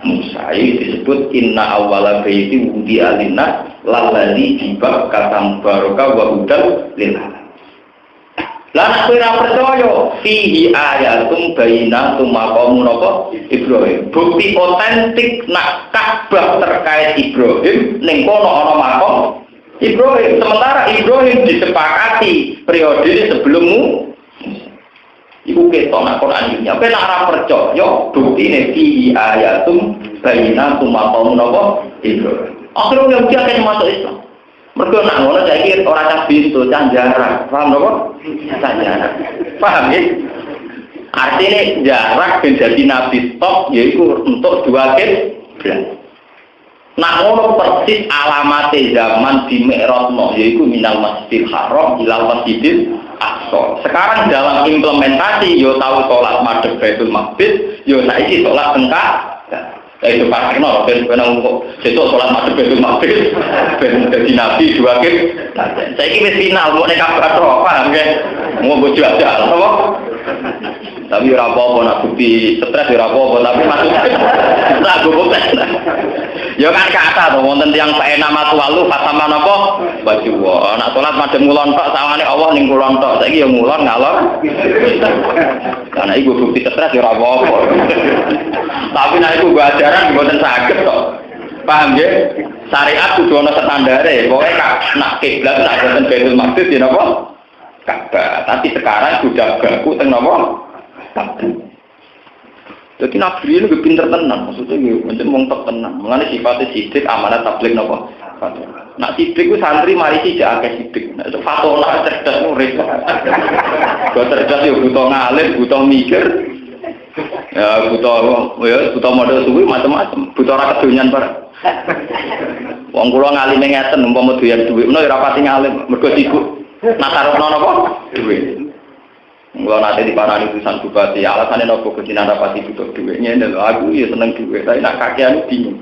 Musa. Ini disebut inna awwala baiti wudi'a lin-nas lalladzi bibakka mubaraka wa hudal lil alamin. Lah nek ora percaya fihi ayatum bayyinatum maqamun apa Ibrahim. Bukti otentik nak Ka'bah terkait Ibrahim ning kono ana maqam Ibrahim. Sementara Ibrahim disepakati periode sebelummu. Iku ketok nak Quran iki. Apa nek ora percaya buktine fihi ayatum bayyinatum maqamun apa Ibrahim. Akhirnya dia akan masuk Islam. Mereka nak ngono saiki ora cah bintu, cah jarak. Paham napa? Cah jarak. Paham ya? Artinya jarak ben dadi nabi stop yaiku untuk dua kiblat. Nak ngono persis alamate zaman di Mi'rajno yaiku minal Masjidil Haram ilal Masjidil Aqsa. Sekarang dalam implementasi yo tahu salat madhep Baitul Maqdis, yo saiki salat tengkak. Itu pasti no, ben kok itu sholat madhep Baitul Maqdis, ben dadi nabi dua kiblat. Saiki wis final mau nek Ka'bah paham nggih? Mau bojo aja apa? Tapi ora apa-apa nak bukti stres ora apa-apa, tapi maksudnya ora goblok. Ya kan kata to wonten tiyang paena matwalu fatama napa? Baju wa. Nak sholat madhep ngulon tok sawane Allah ning ngulon tok. Saiki ya ngulon ngalor. Karena iku bukti stres ora apa-apa. Tapi nek iku gua ajaran mboten saged kok. Paham nggih? Syariat kudu ana standare. Pokoke nak kiblat nak wonten Baitul Maqdis ya napa? Ka'bah. Tapi sekarang sudah baku teng napa? Ka'bah. Jadi Nabi ini pinter tenan, maksudnya macam wong tok tenan. Mengenai sifatnya sidik amanat tabligh napa? Nak sidik ku santri mari sih jak akeh sidik. Nek fatona cerdas nu repot. Kok cerdas yo butuh ngalim, butuh mikir. Ya butuh modal suwi macam-macam, butuh ora kedonyan bareng. Wong kula ngalime ngeten umpama doyan dhuwit menawa ora pati ngalim, mergo sibuk. Nasarupno napa? Dhuwit. Kula nate diparani utusan bupati, alasane napa kesinan rapati butuh dhuwit. Ngene lho, aku ya seneng dhuwit, tapi nak kakean bingung.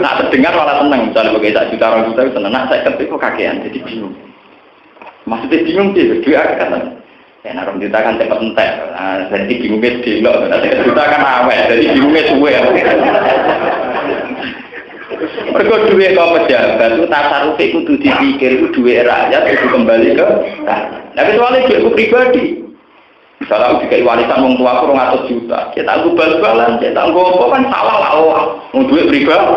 Nak terdengar malah seneng, misalnya bagi tak juta orang juta seneng, nak saya kepik kok kakean, jadi bingung. Maksudnya bingung sih, dhuwit akeh kan. Ya nak juta kan cepet entek. Nah, jadi bingungnya delok, juta kan awet, jadi bingungnya suwe. Mergo duwe kok pejabat itu tasarufe kudu dipikir itu duwe rakyat kudu kembali ke rakyat. Nah kecuali duitku pribadi. Misalnya aku dikai warisan wong tuaku 200 juta, kita tangguh bal-balan, kita tangguh apa kan salah lah wong duit pribadi.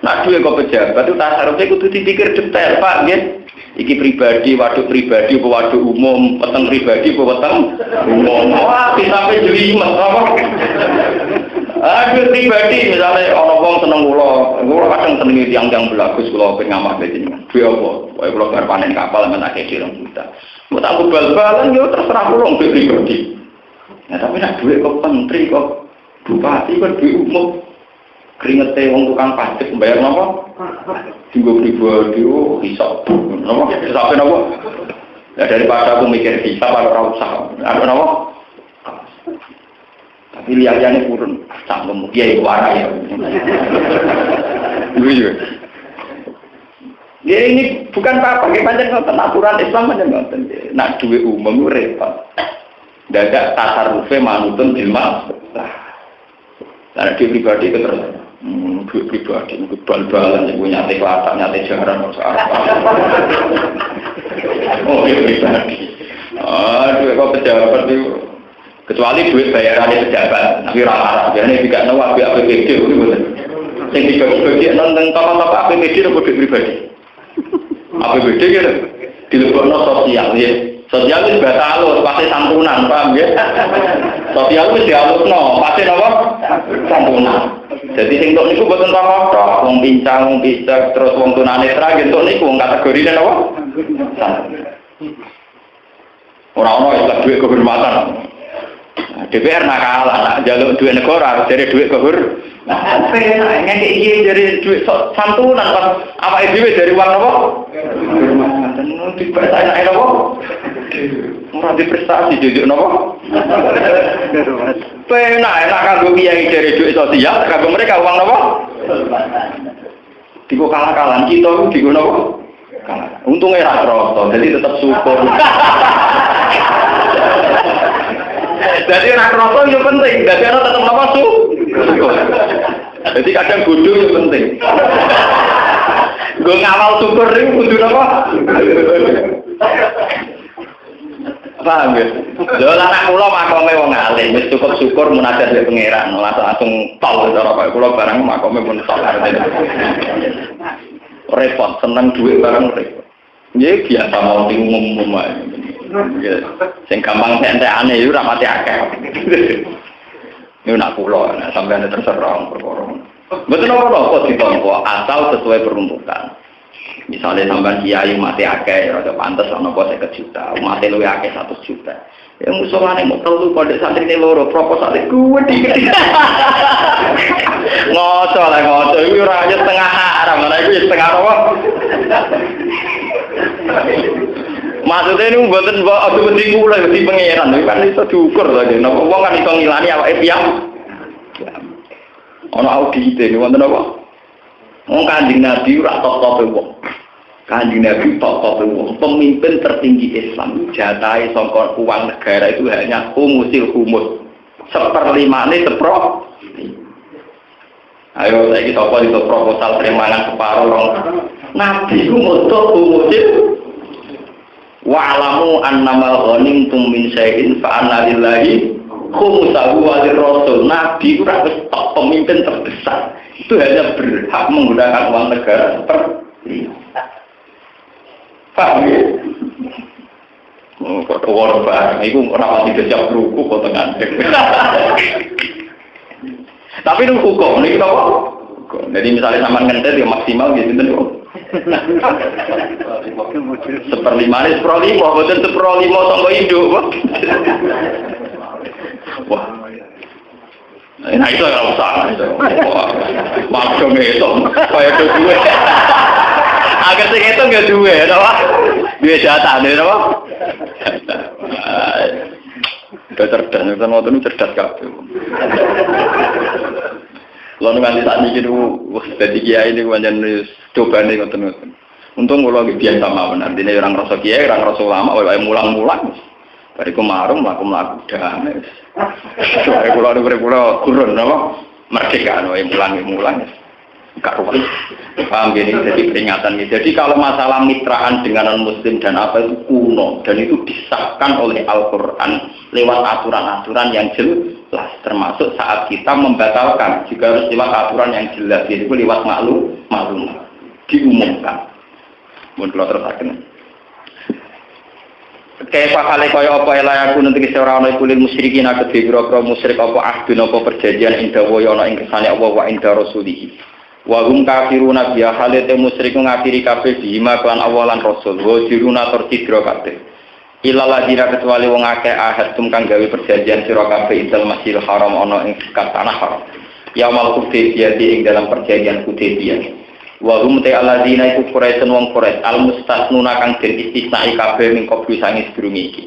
Nah duwe kok pejabat itu tasarufe kudu dipikir detail, Pak, nggih. Iki pribadi, waduk pribadi, apa waduk umum, peteng pribadi, apa peteng umum. Wah, kita sampai jelimet apa? Aduh pribadi, misalnya orang wong seneng kula kadang senengi tiang-tiang belagus kula pengen ngamah begini. Duwe apa? Wae kula bar panen kapal men akeh dirong juta. Mau tak bal-balan yo terserah kula duwe pribadi. Nah tapi nek duwe kok menteri kok bupati kok duwe umum. Keringete wong tukang pajak bayar napa? Tinggo pribadi hisab. Napa? Sampai napa? Ya daripada aku mikir hisab ora usah. Ada napa? Tapi lihatnya turun, cangkem kiai kuara ya. Iya. Ya ini bukan apa-apa, pancen ngoten aturan Islam pancen ngoten. Nak duwe umum repot. Dadak tasarufe manutun ilmu. Lah di pribadi itu terus duit pribadi itu bal-balan ibu nyate kelatan, nyate jaran apa. Oh, duit pribadi. Duit kok pejabat itu kecuali duit bayarannya pejabat, tapi ramah-ramah biasanya juga nawa APBD itu yang dibagi-bagi nonton tokoh-tokoh APBD atau duit pribadi APBD gitu dilebokno sosial ya sosial itu bahasa halus, pasti santunan paham ya sosial itu dihalus pasti apa? Santunan jadi sing tok niku boten tokoh wong pincang, wong picek, terus wong tunanetra gitu niku wong kategorine apa? Ora-ora istilah duit kehormatan DPR nakalah, nak jaluk duit negara dari duit kehormatan. Pengen iki dari duit santunan pas apa dhewe dari uang apa? Kehormatan. Dibaca enak apa? Ora diprestasi duit napa? Enak kanggo kiai dari duit sosial, kanggo mereka uang napa? Digo kalah-kalahan kita digo napa? Kalah. Untungnya ra kroso, jadi tetap syukur. Jadi anak rokok itu penting, jadi anak tetap apa syukur. Jadi kadang bodoh itu penting. Gue ngawal syukur itu bodoh apa? Paham ya? Lalu anak pulau makomnya wong alim, wis cukup syukur munajat dari pangeran, langsung tol cara kaya pulau barang makomnya pun tol. Repot, seneng duit barang repot. Ya biasa mau umum aja. Sing gampang entek-entekane iku ora mati akeh. Niku nak kula sampeyan terserah perkara. Mboten apa-apa ditampa asal sesuai peruntukan. Misalnya sampeyan kiai mati akeh rada pantes ana apa 50 juta, mati luwih akeh 100 juta. Ya musolane mau telu pondok santrine loro proposale gede. Ngoco lah ngoco iki ora aja setengah haram, ana iku setengah apa? Maksudnya ini mboten mbok aduh wedi kula di pangeran kan iso diukur lagi. Napa wong kan iso ngilani awake piyam. Ana audit iki wonten apa? Wong Kanjeng Nabi ora top-tope wong. Kanjeng Nabi top-tope wong. Pemimpin tertinggi Islam jatahe saka uang negara itu hanya humusil humus. 1/5 sepro. Ayo saiki sapa iso proposal terimanan separuh Nabi ku moto humusil wa'lamu annama ghanimtum min syai'in fa anna lillahi khumsahu wa lirrasul. Nabi ora wis pemimpin terbesar. Itu hanya berhak menggunakan uang negara seperti paham ya? Oh, kok orang barang itu orang tidak siap ruku kok tengah. Tapi itu hukum, ini apa? Jadi misalnya sama ngentet ya maksimal gitu kan. 1/5 ini 1/5, bukan 1/5 sama hidup. Wah. Nah itu nggak usah. Maksud itu, kayak itu duit. Agar sih itu nggak duit, apa? Duit jatah, duit apa? Udah cerdas, kita mau tuh cerdas kabeh. Lalu nanti saat ini jadi kiai ini banyak coba nih ngoten-ngoten. Untung kalau biasa mawon nanti ini orang rasa kiai, orang rasa lama, mulang-mulang. Bariku marung, laku damai. Soalnya kalau ada pulau kurun, apa? Merdeka, mulang. Karuan. Paham gini, jadi peringatan ini. Jadi kalau masalah mitraan dengan non-muslim dan apa itu kuno dan itu disahkan oleh Al-Quran lewat aturan-aturan yang jelas, termasuk saat kita membatalkan juga harus lewat aturan yang jelas, yaitu lewat maklum diumumkan. Mohon kalau terusakan. Kayak pakale kaya apa elek aku nanti ora ana iku lil musyrikin akeh biro-biro musyrik apa ahdun apa perjanjian inda wa ana ing kersane Allah wa inda rasulih. Wa hum kafiruna biya halate musyrik ngafiri kabeh bima kan awalan rasul wa diruna tercidra kabeh. Illa ladina kecuali wong akeh ahad tum kang gawe perjanjian sira kabeh intel masjidil haram ana ing tanah haram. Yaumal Hudaybiyah ing dalam perjanjian Hudaybiyah. Wa hum ta'alladzina iku Quraisy wong Quraisy al-mustasnuna kang den istisnai kabeh min qabli sangi sedurunge iki.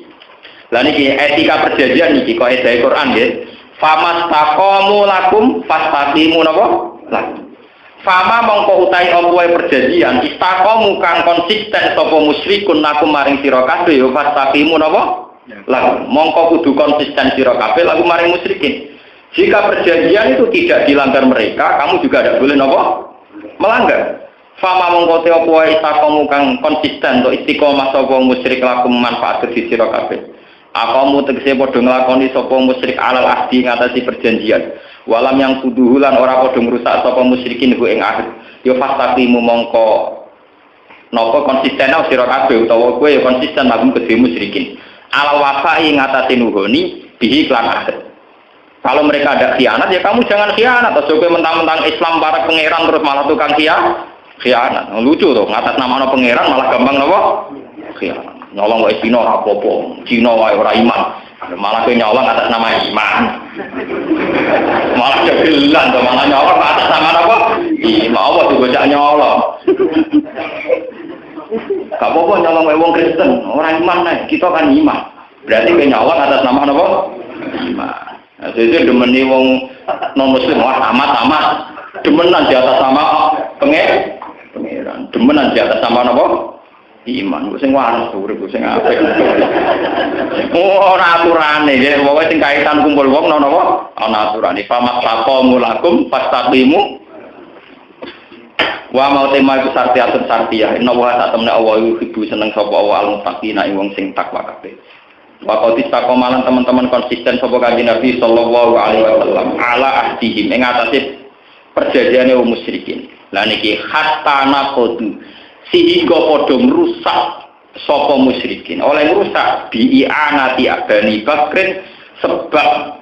Lah niki etika perjanjian niki kok edahe Quran nggih. Famastaqamu lakum fastaqimu napa? Lakum. Fama mongko utahe apa wae perjanjian istaqamu kang konsisten sapa musyrikun lakum maring sira kabeh ya fastaqimu napa? Lakum. Mongko kudu konsisten sira kabeh lakum maring musyrikin. Jika perjanjian itu tidak dilanggar mereka, kamu juga tidak boleh napa? Melanggar. Fama mongko te apa wae istaqamu kang konsisten to istiqomah sapa musyrik lakum manfaat kedhi sira kabeh. Akamu tegese padha nglakoni sapa musyrik alal ahdi ngatasi perjanjian. Walam yang kuduhulan ora padha ngrusak sapa musyrikin hu ing ahd. Ya fastaqimu mongko napa konsisten sira kabeh utawa kowe ya konsisten lakum kedhe musyrikin. Al wafa'i ngatasi nuhoni bihi lan ahd. Kalau mereka ada khianat ya kamu jangan khianat. Atau kowe mentang-mentang Islam para pangeran terus malah tukang khianat. Lucu tuh ngatas nama pangeran malah gampang napa? Khianat. Nyolong wae Cina ora apa-apa. Cina wae ora iman. Malah kowe nyolong atas nama iman. Malah jagelan to malah nyolong atas nama apa? Iman apa digojak nyolong. Gak apa-apa nyolong wae wong Kristen, ora iman nek kita kan iman. Berarti kowe nyolong atas nama apa? Iman. Nah, jadi demeni wong non muslim wah amat demenan di atas sama pangeran. Demenan di atas sama apa? Iman, sing waras urip sing apik. Ora aturane nggih, pokoke sing kaitan kumpul wong napa? Ana aturane. Famastaqamu lakum fastaqimu. Wa mau tema iku sartiyatun sartiyah. Inna wa ta'ala Allah yuhibbu seneng sapa Allah al-muttaqina wong sing takwa kabeh. Wa qad istaqamalan teman-teman konsisten sapa Kanjeng Nabi sallallahu alaihi wasallam ala ahdihim ing atase perjanjiane wong musyrikin. Lah niki hatta naqdu sehingga padha merusak sapa musyrikin. Oleh merusak bi'anati Bani Bakrin sebab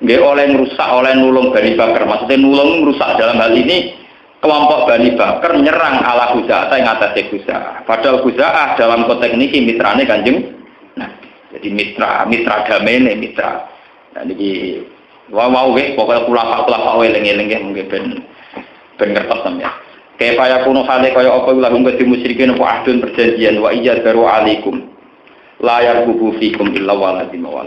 nggih oleh merusak oleh nulung Bani Bakar. Maksudnya nulung merusak dalam hal ini kelompok Bani Bakar nyerang ala Huza'ah ing atase Huza'ah. Padahal Huza'ah dalam konteks niki mitrane Kanjeng. Nah, jadi mitra damene mitra. Nah niki wow wis pokoke kula eling-eling nggih ben ngertos sampeyan. Kaya kuno hale kaya apa lahum kedhi musyrikin apa ahdun perjanjian wa iyyazaru alaikum la yarqubu fikum illa waladin wa